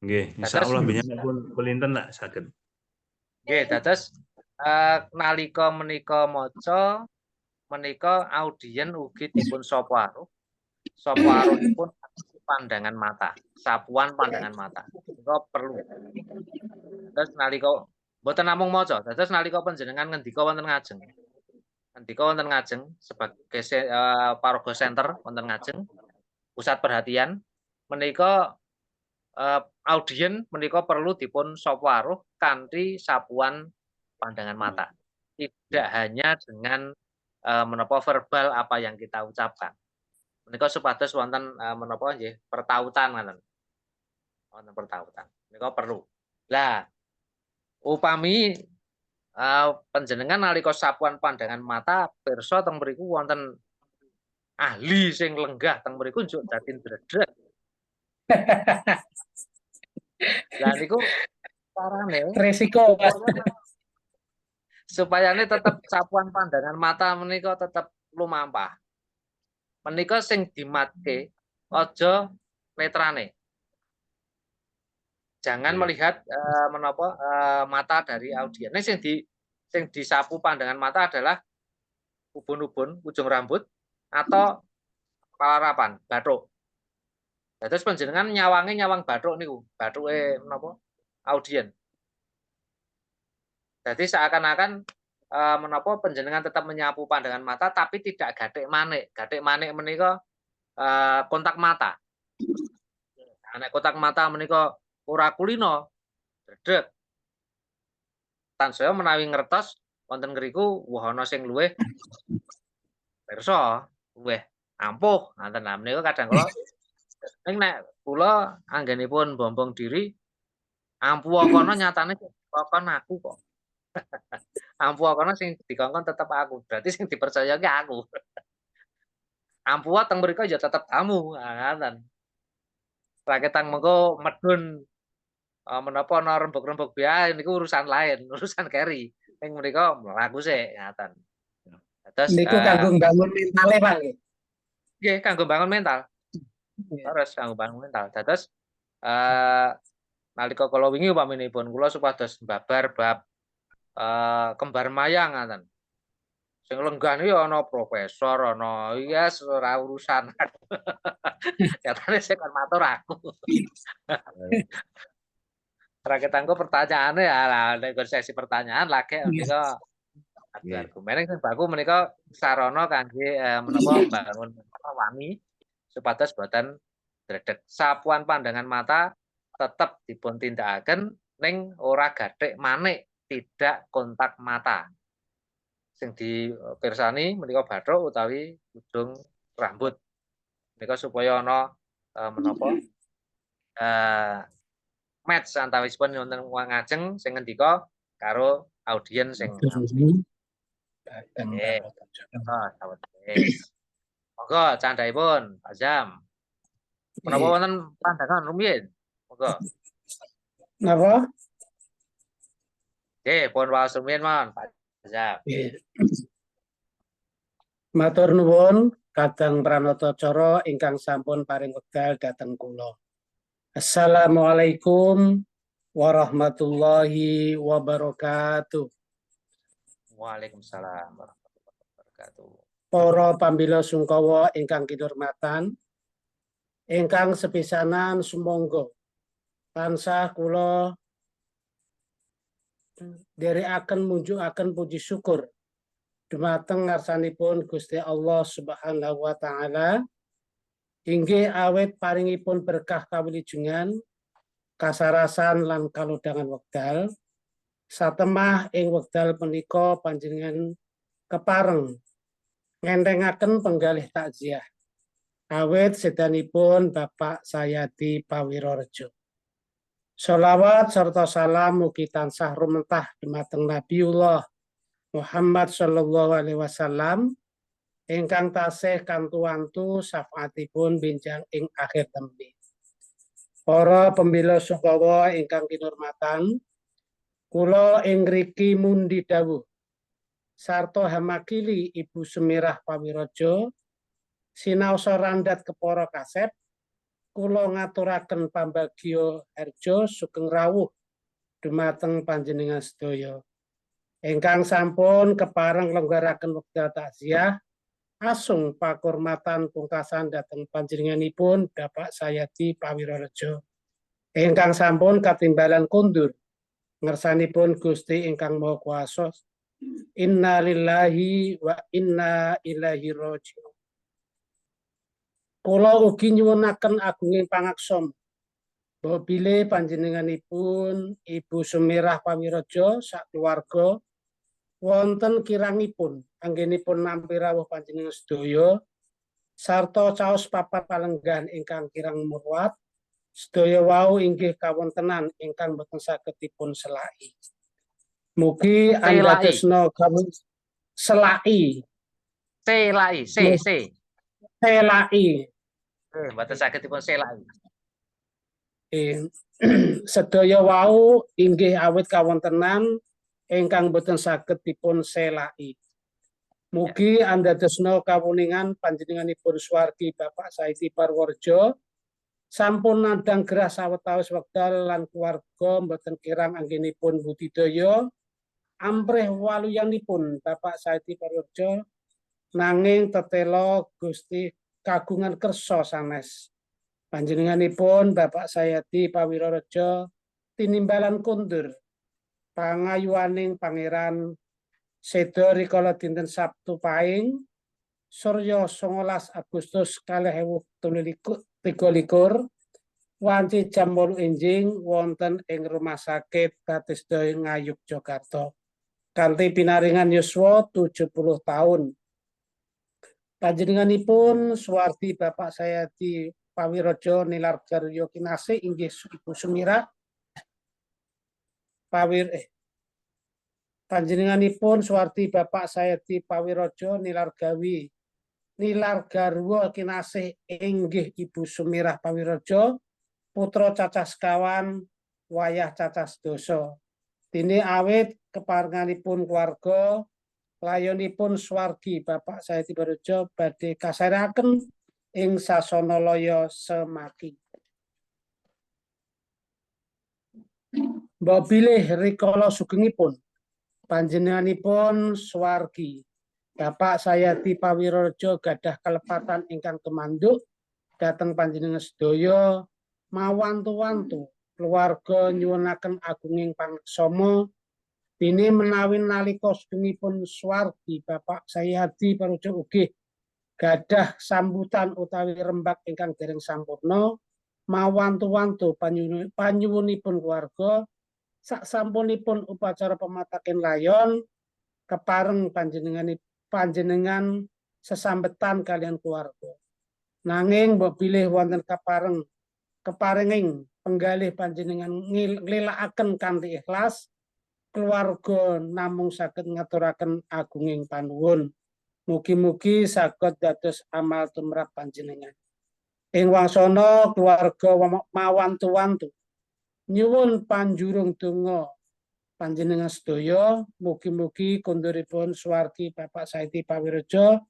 Nggih, Dados insyaallah benyanipun pelinten nak saged. nggih, dados nalika menika maca menika audien ugi dipun sapa aruh. Sapa aruhipun pandangan mata, sapuan pandangan mata. Menika perlu. Terus nalika mboten namung maca, dados nalika panjenengan ngendika wonten ngajeng. Ngendika wonten ngajeng sebagai paraga center wonten ngajeng, pusat perhatian menika audien menika perlu dipun sapa aruh kanthi sapuan pandangan mata. Tidak hanya dengan menapa verbal apa yang kita ucapkan. Menika supados wonten menapa nggih pertautan ngoten. Wonten pertautan. Menika perlu. Lah upami panjenengan nalika sapuan pandangan mata pirsa teng mriku wonten ahli sing lenggah teng mriku njuk dadi ndredeg. Lah niku carane Resiko, Mas. supayane tetep sapuan pandangan mata menika tetep lumampah. Menika sing dimatke aja netrane. Jangan melihat menapa mata dari audien. Nek sing disapu pandangan mata adalah ubun-ubun, ujung rambut atau palarapan, bathuk. Dados panjenengan nyawang bathuk niku, bathuke menapa? Audien. Jadi seakan-akan menapa panjenengan tetap menyapu pandangan mata tapi tidak gathik manik. Gathik manik menika kontak mata. Nek kontak mata menika ora kulino, dredeg. Tansaya menawi ngertos wonten ngriku woh ana sing luwih pirsa, luwih ampuh. Ngoten lah menika kadang kala nek kula anggenipun bombong diri ampuh kono nyatane dikongkon aku kok. Ampuh kono sing dikongkon tetep aku. Berarti sing dipercaya ki aku. Ampuh teng mriko ya tetep tamu, ngoten. Raketang mengko medun menapa ana rembug-rembug biaya niku urusan lain, urusan keri. Ning mriko mlaku sik, ngoten. Terus Niku kanggo mbangun mentale, Pak. nggih kanggo bangun mental. Terus kanggo bangun mental. Dados nalika kala wingi upaminipun kula supados mbabar bab kembar mayang ngoten. Sing lenggah niku ya ana profesor, ana yes ora urusan. Nyatane sing kon matur aku. Raketangku pertanyaane lah nek sesi pertanyaan lagi menika adu argumen sing baku menika sarana kangge menapa mbangun wani supados boten dredeg. Sapuan pandangan mata tetep dipun tindakaken ning ora gathik manik, tidak kontak mata. Sing dipirsani menika bathuk utawi ujung rambut. Menika supaya ana menapa match antawisipun wonten wong ngajeng sing ngendika karo audien sing monggo candhaipun Pak Jam. Menapa wonten pandangan rumiyin? Monggo. Napa? Nggih, pun waos rumiyin mon Pak Jam. Matur nuwun Kadang Pranatacara ingkang sampun paring wekdal dhateng kula. Assalamualaikum warahmatullahi wabarakatuh. Waalaikumsalam warahmatullahi wabarakatuh. Para pambila sungkawa ingkang kinurmatan, ingkang sepisanan sumangga tansah kula dherekaken munjukaken puji syukur dumateng ngarsanipun Gusti Allah Subhanahu wa taala inggih awet paringipun berkah kawilujengan, kasarasan lan kalodhangan wekdal satemah ing wekdal punika panjenengan kepareng ngenthengaken penggalih takziah awet sedanipun Bapak Sayati Pawirorejo. Sholawat serta salam mugi tansah rumentah dumateng Nabiullah Muhammad sallallahu alaihi wasallam ingkang tasih kantu-antu syafaatipun benjang ing akhir tembe. Para pembela sungkawa ingkang kinurmatan, kula ing mriki mundi dawuh sarta hamakili Ibu Sumirah Pawiraja sinaosa randhat kepara kasep kula ngaturaken pambagya harja sugeng rawuh dumateng panjenengan sedaya ingkang sampun kepareng lenggaraken wekdal takziah asung pakurmatan pungkasan dhateng panjenenganipun Bapak Sayati Pawirareja ingkang sampun katimbalan kundur ngersanipun Gusti ingkang Maha Kuwasa. Inna lillahi wa inna ilaihi raji'un. Kula ugi nyuwunaken agunging pangaksama bilih panjenenganipun Ibu Sumirah Pawiraja sakeluarga wonten kirangipun anggenipun nampi rawuh panjenengan sedaya sarta caos papat palenggahan ingkang kirang murwat sedaya wau inggih kawontenan ingkang boten saged dipun selai. Mugi andadosna kami selai. Selai, Selai. mboten saged dipun selai. Sedaya wau inggih awit kawontenan ingkang boten saged dipun selai. Mugi andadosna kawuningan panjenenganipun swargi Bapak Sayati Pawiraja sampun nadang gerah sawetawis wekdal lan keluarga mboten kirang anggenipun budidaya amprih waluyanipun Bapak Sayati Pawiraja nanging tetela Gusti kagungan kersa sanes. Panjenenganipun Bapak Sayati Pawiraja tinimbalan kundur pangayuaning Pangeran seda rikala dinten Sabtu Pahing Surya 19 Agustus 2023 wanci jam 8 enjing wonten ing Rumah Sakit Baptisda Ngayuk Jakarta kanthi pinaringan yuswa 70 tahun. Panjenenganipun swardi Bapak Sayati Pawiraja nilargarya kinasih inggih Ibu Sumirah panjenenganipun swardi Bapak Sayati Pawiraja nilargarya kinasih inggih Ibu Sumirah Pawiraja putra cacah sekawan wayah cacah sedasa. Dene awit keparenganipun keluarga layonipun swargi Bapak Sayati Pawiraja badhe kasaraken ing sasana laya semaki. Mbok bilih rikala sugengipun panjenenganipun swargi Bapak Sayati Pawiraja gadah kalepatan ingkang kemanduk dhateng panjenengan sedaya mawantu-wantu keluarga nyuwunaken agunging pangaksama dene menawi nalika sugengipun swargi Bapak Sayati Pawiraja ugi gadah sambutan utawi rembak ingkang dereng sampurna mawantu-wantu panyuwunipun keluarga saksampunipun upacara pemataken layon kepareng panjenengan sesambetan kalian keluarga. Nanging mbok bilih wonten keparenging penggalih panjenengan nglilakaken kanthi ikhlas keluarga namung saged ngaturaken agunging panuwun. Mugi-mugi saged dados amal tumrap panjenengan. Ing wangsana keluarga mawantu-wantu nyuwun panjurung donga panjenengan sedaya mugi-mugi konduripun swargi Bapak Sayati Pawiraja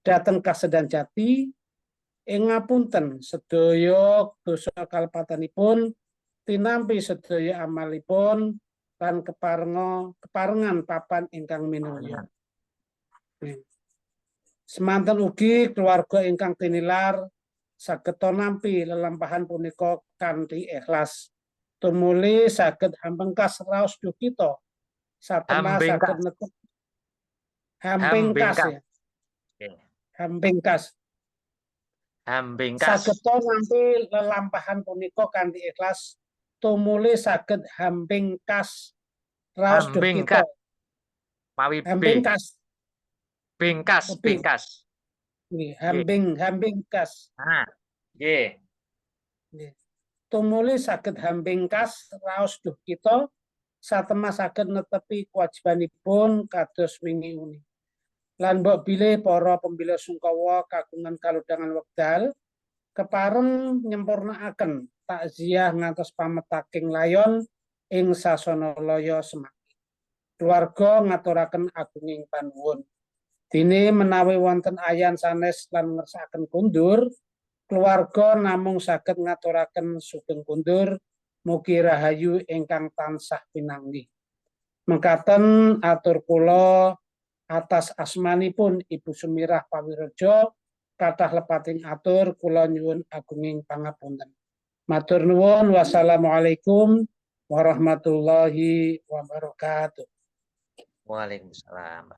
dhateng kasedan jati ing ngapunten sedaya dosa kalepatanipun tinampi sedaya amalipun lan keparengan papan ingkang minulya. Semanten ugi keluarga ingkang tinilar saged nampi lelampahan punika kanthi ikhlas. Tumuli saged hampengkas raos duh kita satemah saged netep hampengkas ya. Hampengkas. Saged nampi lelampahan punika kanthi ikhlas. Tumuli saged hampengkas raos duh kita. Hampengkas. Bengkas. Hampengkas. Nggih. Tumuli saged hampengkas raos duh kita satemah saged netepi kewajibanipun kados wingi uni. Lan mbok bilih para pembela sungkawa kagungan kalodhangan wekdal kepareng nyempurnakaken takziah ngantos pametaking layon ing sasana laya semaki. Keluarga ngaturaken agunging panuwun. Dene menawi wonten ayan sanes lan ngersakaken kundur, keluarga namung saged ngaturaken sugeng kundur, mugi rahayu ingkang tansah pinanggih. Mekaten atur kula atas asmanipun Ibu Sumirah Pawirejo, kathah lepating atur kula nyuwun agunging pangapunten. Matur nuwun, wassalamualaikum warahmatullahi wabarakatuh. Waalaikumsalam.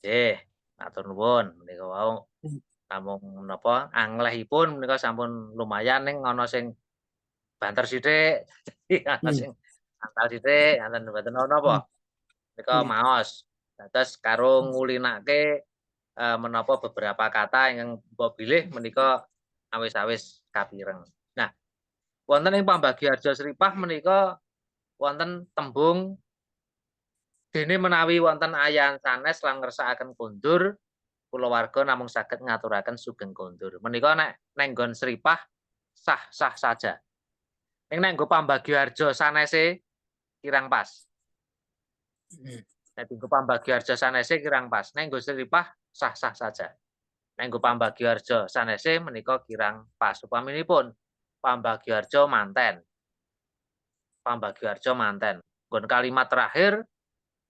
Nggih, matur nuwun menika wau namung napa anglehipun menika sampun lumayan ning ana sing banter sithik, ana sing angkal sithik, ngoten mboten napa. Menika maos. Dados karo ngulinake menapa beberapa kata ingkang mbok bilih menika awis-awis kapireng. Nah, wonten ing pambagiarja sripah menika wonten tembung dene menawi wonten ayan sanes lan ngersakaken kundur, kulawarga namung saged ngaturaken sugeng kundur. Menika nek nggon sripah sah-sah saja. Ning nek nggo pambagiarja sanese kirang pas. Nek nggo pambagiarja sanese kirang pas. Nek nggo sripah sah-sah saja. Nek nggo pambagiarja sanese menika kirang pas. Upaminipun pambagiarja manten. Pambagiarja manten. Nggon kalimat terakhir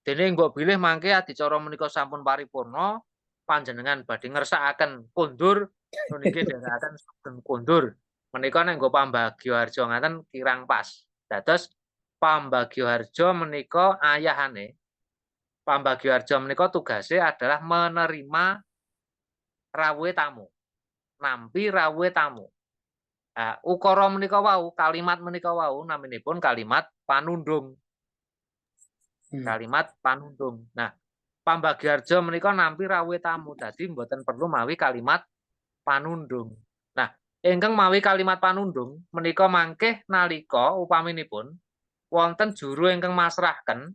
dene mbok bilih mangke adicara menika sampun paripurna, panjenengan badhe ngersakaken kundur niki nderekaken sugeng kundur. Menika nek nggo pambagiarja ngaten kirang pas. Dados pambagiarja menika ayahane. Pambagiarja menika tugase adalah menerima rawuhe tamu. Nampi rawuhe tamu. Nah, ukara menika wau, kalimat menika wau naminipun kalimat panundung. Kalimat panundung. Nah, pambagiarja menika nampi rawuhe tamu. Dadi mboten perlu mawi kalimat panundung. Nah, ingkang mawi kalimat panundung menika mangke nalika upaminipun wonten juru ingkang masrahaken.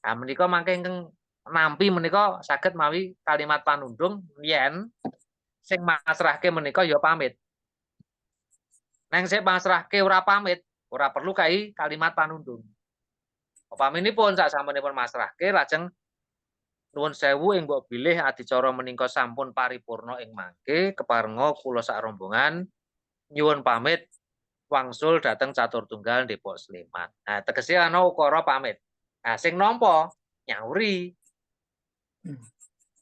Nah, menika mangke ingkang nampi menika saged mawi kalimat panundung yen sing masrahke menika ya pamit. Neng sing masrahke ora pamit, ora perlu kai kalimat panundung. Upaminipun sasampunipun masrahke lajeng nuwun sewu ing mbok bilih adicara menika sampun paripurna ing mangke keparenga kula sak rombongan nyuwun pamit wangsul dhateng Catur Tunggal Depok Sleman. Nah, tegese ana ukara pamit. Nah, sing nampa nyauri.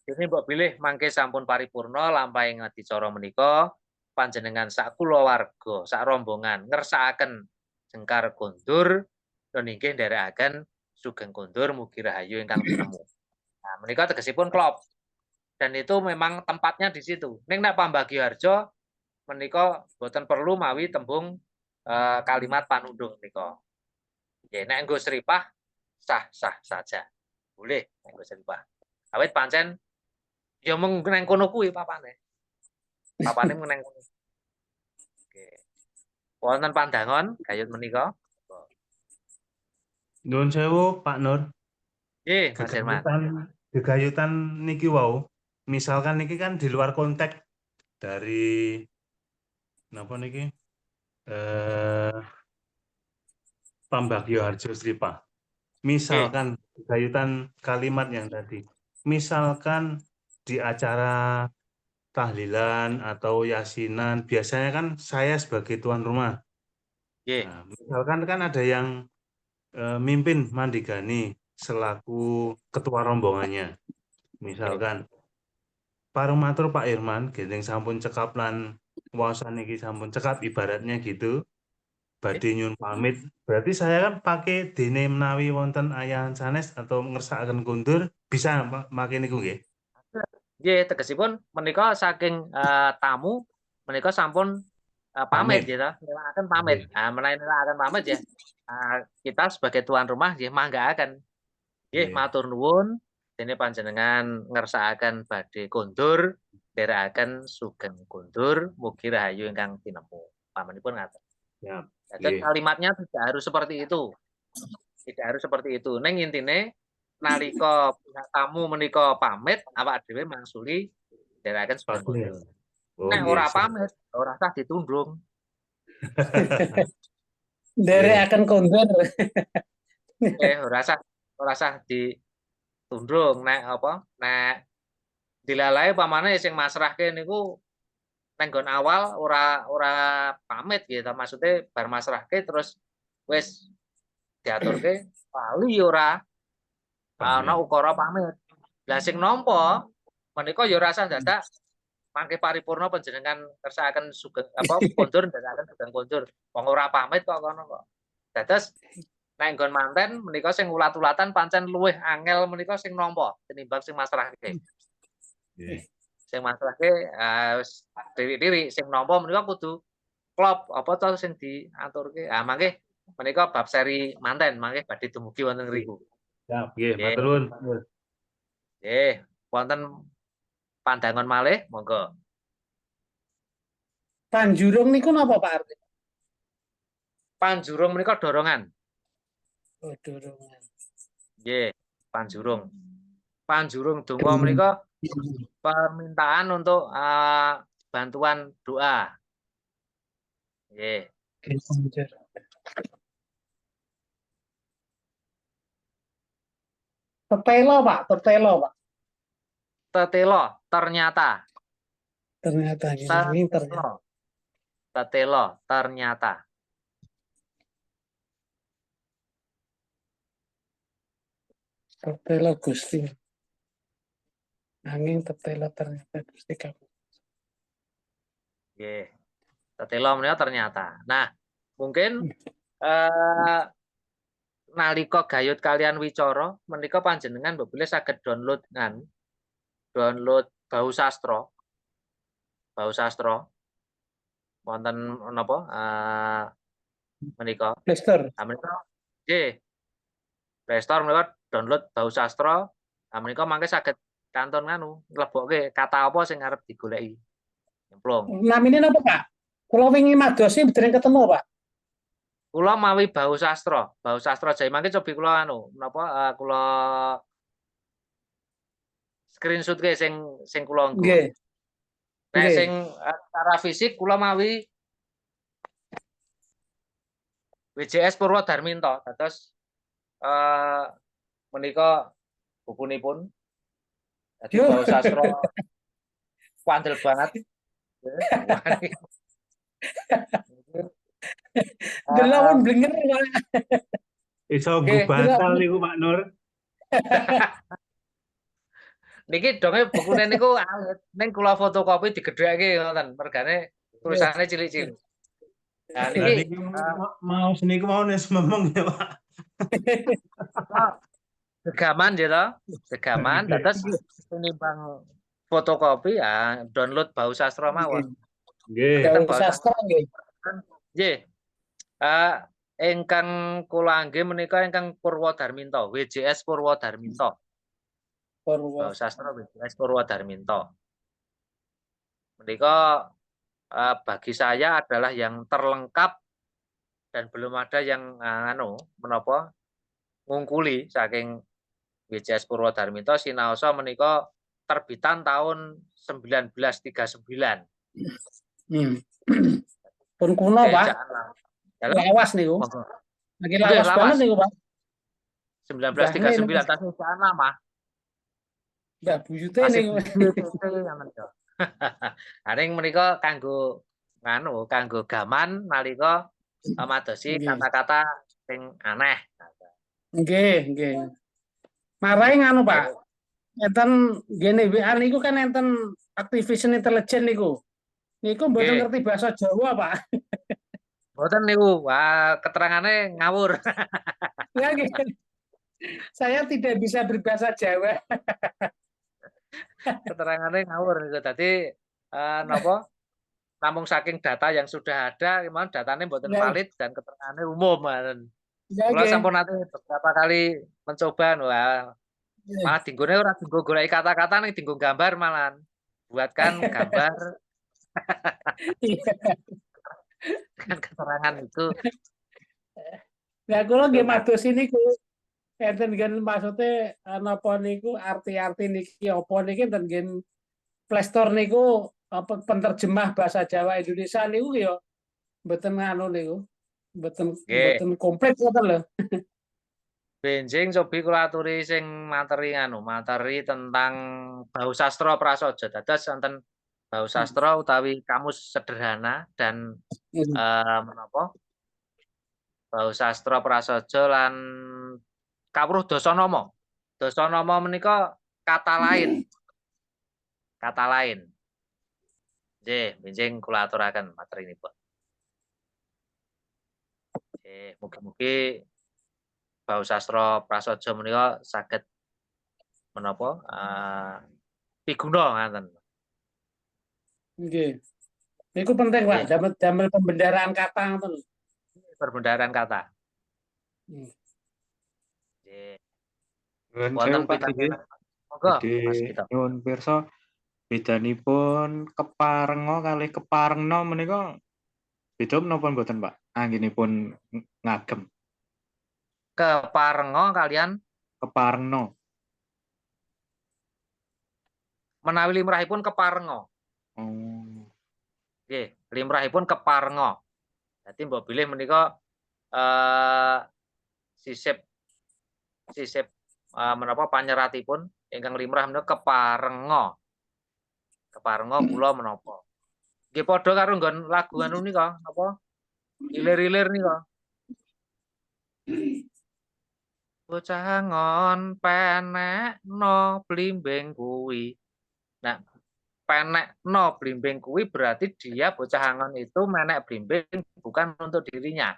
Dene mbok bilih mangke sampun paripurna lampahing adicara menika panjenengan sak kulawarga, sak rombongan ngersakaken jengkar kundur lan inggih nderekaken sugeng kundur mugi rahayu ingkang tinemu. Nah, menika tegesipun klop. Dan itu memang tempatnya di situ. Ning nek pambagiarja menika boten perlu mawi tembung kalimat panundung menika. Nggih, nek nggo sripah sah-sah saja. Boleh nek nggo sripah. Awit pancen ya mung neng kono kuwi papane. Papane mung neng kono. Oke. Wonten pandangan gayut menika? Nuwun sewu Pak Nur. Nggih, Mas Herman. Gegayutan niki wau. Misalkan niki kan di luar konteks dari napa niki? Pambagiarja sripah. Misalkan gegayutan kalimat yang tadi. Misalkan di acara tahlilan atau yasinan, biasanya kan saya sebagai tuan rumah. Nah, misalkan kan ada yang mimpin mandigani selaku ketua rombongannya. Misalkan pareng matur Pak Irman, gendeng sampun cekap lan wawasan niki sampun cekap ibaratnya gitu. Badhe nyuwun pamit. Berarti saya kan pakai dene menawi wonten ayahan sanes atau ngersakaken kundur bisa make niku nggih. Nggih, tegesipun menika saking tamu menika sampun pamit gitu, nilaaken pamit. Nah, menawi nilaaken pamit ya kita sebagai tuan rumah nggih manggaaken. Nggih, matur nuwun dene panjenengan ngersakaken badhe kundur, nderekaken sugeng kundur, mugi rahayu ingkang tinemu. Pamanipun ngaten. Ya. Jadi kalimatnya tidak harus seperti itu. Tidak harus seperti itu. Ning intine nalika pihak tamu menika pamit, awak dhewe mangsuli nderekaken sugeng kundur. Nek ora pamit, ora usah ditundung. Nderekaken kundur. ora usah ditundung nek dilalai pamane sing masrahke niku neng nggon awal ora pamit gitu. Maksudnya bar masrahke terus wis diaturke lali ora ana ukara pamit. Lah sing nampa menika ya ora usah dadak mangke paripurna panjenengan kersakaken sugeng kondur ndadekaken sugeng kondur. Wong ora pamit kok kono kok. Dados nek nggon manten menika sing ulat-ulatan pancen luwih angel menika sing nampa tinimbang sing masrahke. Sing masrahke wis diri-diri sing nampa menika kudu klop apa to sing diaturke. Ah mangke menika bab seri manten mangke badhe dumugi wonten ngriku. Siap, nggih, matur nuwun. Nggih, wonten pandangan malih monggo. Panjurung niku napa Pak Arti? Panjurung menika dorongan. Oh, dorongan. Nggih, panjurung. Panjurung donga menika permintaan untuk bantuan doa. Nggih. Tetelo Pak, tetelo Pak. Tetelo ternyata. Ternyata ini ternyata. Tetelo ternyata. Tetelo Gusti. Angin tetelo ternyata Gusti kamu. Nggih. Tetelo menika ternyata. Nah, mungkin nalika gayut kalian wicara menika panjenengan mbok saged download bau sastra. Bau sastra. Wonten napa? Menika. Play Store. Menika nggih. Play Store menika download bau sastra. Menika mangke saged kanton nglebokke kata apa sing arep digoleki. Nyemplung. Namine napa Pak? Kula wingi madosi dereng ketemu Pak. Kula mawi bau sastra Jai mangke cobi kula kula screenshot-ke sing kula nggo. Nggih. Nek sing secara fisik kula mawi WJS Purwodarminto. Dados menika bukunipun. Dadi bau sastra kuandel banget. Delawon blenger Pak. Iso batal niku Pak Nur. Niki donge bukune niku alit. Ning kula fotokopi digedheke ngoten. Mergane tulisane cilik-cilik. Nah niki mau seniku mau nes memeng ya Pak. Gegaman ya toh. Gegaman dados tinimbang fotokopi ya download bau sastra mawon. Nggih. Bau sastra nggih. Nggih. Ingkang kula anggih menika ingkang Purwodarminto, WJS Purwodarminto. Bau sastra WJS Purwodarminto. Menika bagi saya adalah yang terlengkap dan belum ada yang menapa ngungkuli saking WJS Purwodarminto sinaosa menika terbitan tahun 1939. Pun kuno Pak. Lawas niku. Lagi lawas banget niku Pak. 1939 tasih ejaan lama. Mbak buyute niku. Aring menika kanggo gaman nalika madosi kata-kata sing aneh. Nggih. Marai Pak. Enten gene WA niku kan enten activation intelijen niku. Niku mboten ngerti bahasa Jawa, Pak. Mboten niku, wah keterangane ngawur. Ya, saya tidak bisa berbahasa Jawa. Keterangane ngawur niku. Dadi napa? Namung saking data yang sudah ada, memang datanya mboten valid dan keterangane umum. Kula sampun nate beberapa kali mencoba malah dinggone ora dinggo goleki kata-kata ning dinggo gambar malahan. Buatkan gambar dengan keterangan itu. Nah, kula nggih madosi niku. Enten ngen maksude napa niku arti-arti niki apa niki enten ngen Play Store niku apa penerjemah bahasa Jawa Indonesia niku ya mboten niku. Mboten komplit ngoten lho. benjing cobi kula aturi sing materi materi tentang bau sastra prasaja. Dados wonten bau sastra utawi kamus sederhana dan menapa? Bau sastra prasaja lan kawruh dasanama. Dasanama menika kata lain. Kata lain. Nggih, benjing kula aturaken materinipun. Nggih, mugi-mugi bau sastra prasaja menika saged menapa piguna ngaten. Nggih. Niku penting, Pak, damel pembendaraan kata ngoten. Perbendaharaan kata. Hmm. Nggih. Nuwun sewu, Wonten Pak. pitakenan. Monggo, Mas Jadi Gito. nyuwun pirsa bedanipun keparenga kalih keparengna menika beda menapa mboten, Pak? Anggenipun ngagem Keparenga kalian keparengna. menawi limrahipun keparenga. Oh. Nggih, limrahipun keparenga. Dadi mbok bilih menika sisip menapa panyeratipun ingkang limrah menika keparenga. Keparenga kula menapa. Nggih padha karo nggon lagu anu nika apa? Ilir-ilir nika. Bocah ngon penekno blimbing kuwi. Nah, penekno blimbing kuwi berarti dia bocah angon itu menek blimbing bukan untuk dirinya.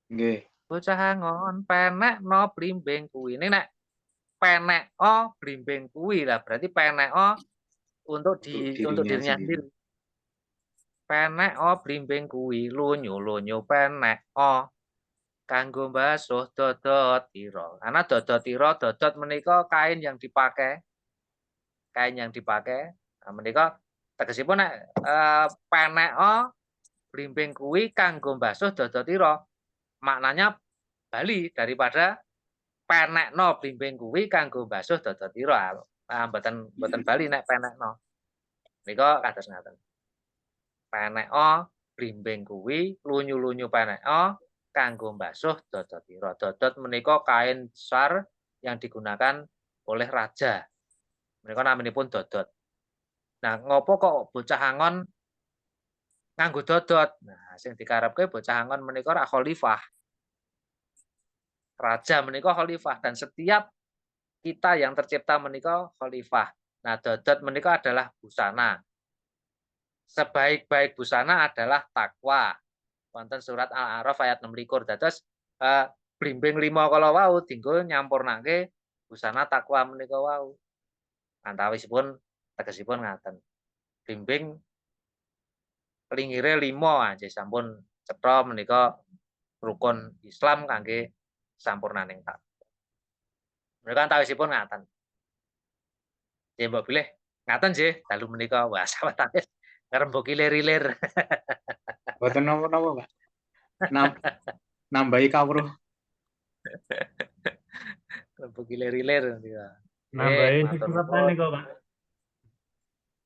Nggih. Bocah angon penekno blimbing kuwi. Ini nek peneko blimbing kuwi lah berarti peneko untuk dirinya sendiri. Peneko blimbing kuwi lunyu-lunyu peneko kanggo mbasuh dodotira. Karena dodotira dodot menika kain yang dipakai. Kain yang dipakai. Nah, menika tegesipun nek peneko blimbing kuwi kanggo mbasuh dodotira. Maknanya bali daripada penekno blimbing kuwi kanggo mbasuh dodotira. Nah, mboten bali nek penekno. Menika kados ngaten. Peneko blimbing kuwi lunyu-lunyu peneko kanggo mbasuh dodotira. Dodot menika kain besar yang digunakan oleh raja. Menika namanipun dodot. Nah, ngopo kok bocah angon nganggo dodot? Nah, sing dikarepke bocah angon menika rak khalifah. Raja menika khalifah dan setiap kita yang tercipta menika khalifah. Nah, dodot menika adalah busana. Sebaik-baik busana adalah takwa. Wonten surat Al-A'raf ayat 26. Dados blimbing 5 kala wau dienggo nyampurnake busana takwa menika wau. Antawisipun tegesipun ngaten. Blimbing lingire 5 nggih sampun cetha menika rukun Islam kangge sampurnaning takwa. Menika antawisipun ngaten. Nggih mbok bilih ngaten nggih dalu menika wah sawetawis ngrembug ilir-ilir. Mboten napa-napa, Pak. Nambahi kawruh. Ngrembug ilir-ilir menika. Nambahi matur sesuatu nuwun. niku, Pak.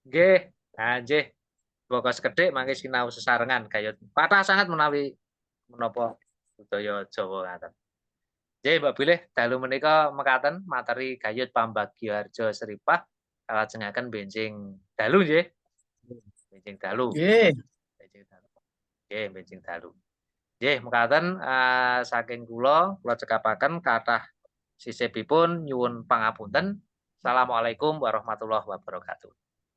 Nggih, nah nggih. Bokos kedhik mangke sinau sesarengan gayut kathah sanget menawi menapa budaya Jawa ngaten. Nggih, Mbak Bilih dalu menika mekaten materi gayut Pambagioharjo Seripah kalajengaken benjing dalu nggih. Benjing dalu. Nggih. Benjing dalu. Nggih, benjing dalu. Nggih, mekaten saking kula cekapaken kathah sisipipun nyuwun pangapunten. Assalamualaikum warahmatullahi wabarakatuh.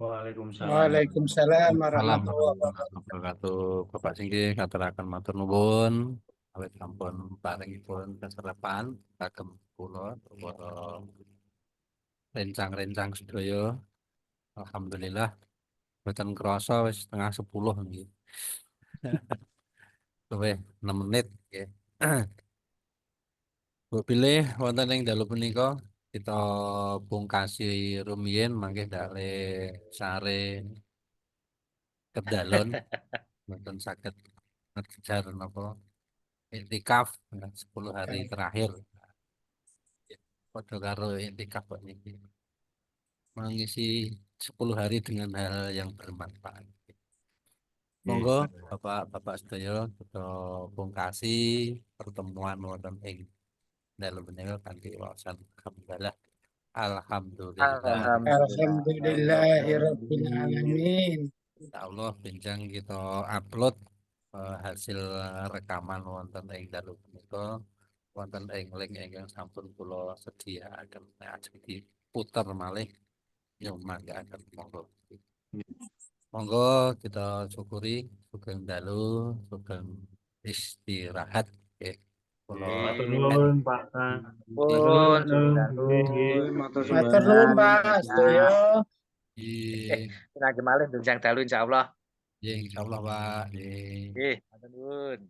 Waalaikumsalam. Waalaikumsalam warahmatullahi Warahmatullahi wabarakatuh. Bapak Singgih katuraken matur nuwun. Awit sampun paringipun keserapan kagem kula para rencang-rencang sedaya. Alhamdulillah mboten krasa wis setengah 10 nggih. Luwih 6 menit nggih. Bu pilih wonten ing dalu punika kita pungkasi rumiyin mangke dalih sare kedalon mboten saged ngejar napa iktikaf 10 hari terakhir. Padha karo iktikaf kok niki. Mengisi 10 hari dengan hal yang bermanfaat. Monggo Bapak-bapak sedaya kita pungkasi pertemuan wonten ing dalu menika kanthi wawasan alhamdulillah. Alhamdulillah. Alhamdulillahirabbil alamin. Insyaallah benjang kita upload hasil rekaman wonten ing dalu menika wonten ing link ingkang sampun kula sediakaken ajeng diputer malih ya mangga monggo. Monggo kita syukuri sugeng dalu, sugeng istirahat. Nggih. Kula Matur nuwun Pak Kang. Pun, Matur Matur nuwun Pak sedaya. nggih, Tenaga malih benjang dalu insyaallah. insyaallah Pak. Nggih. Nggih, matur nuwun.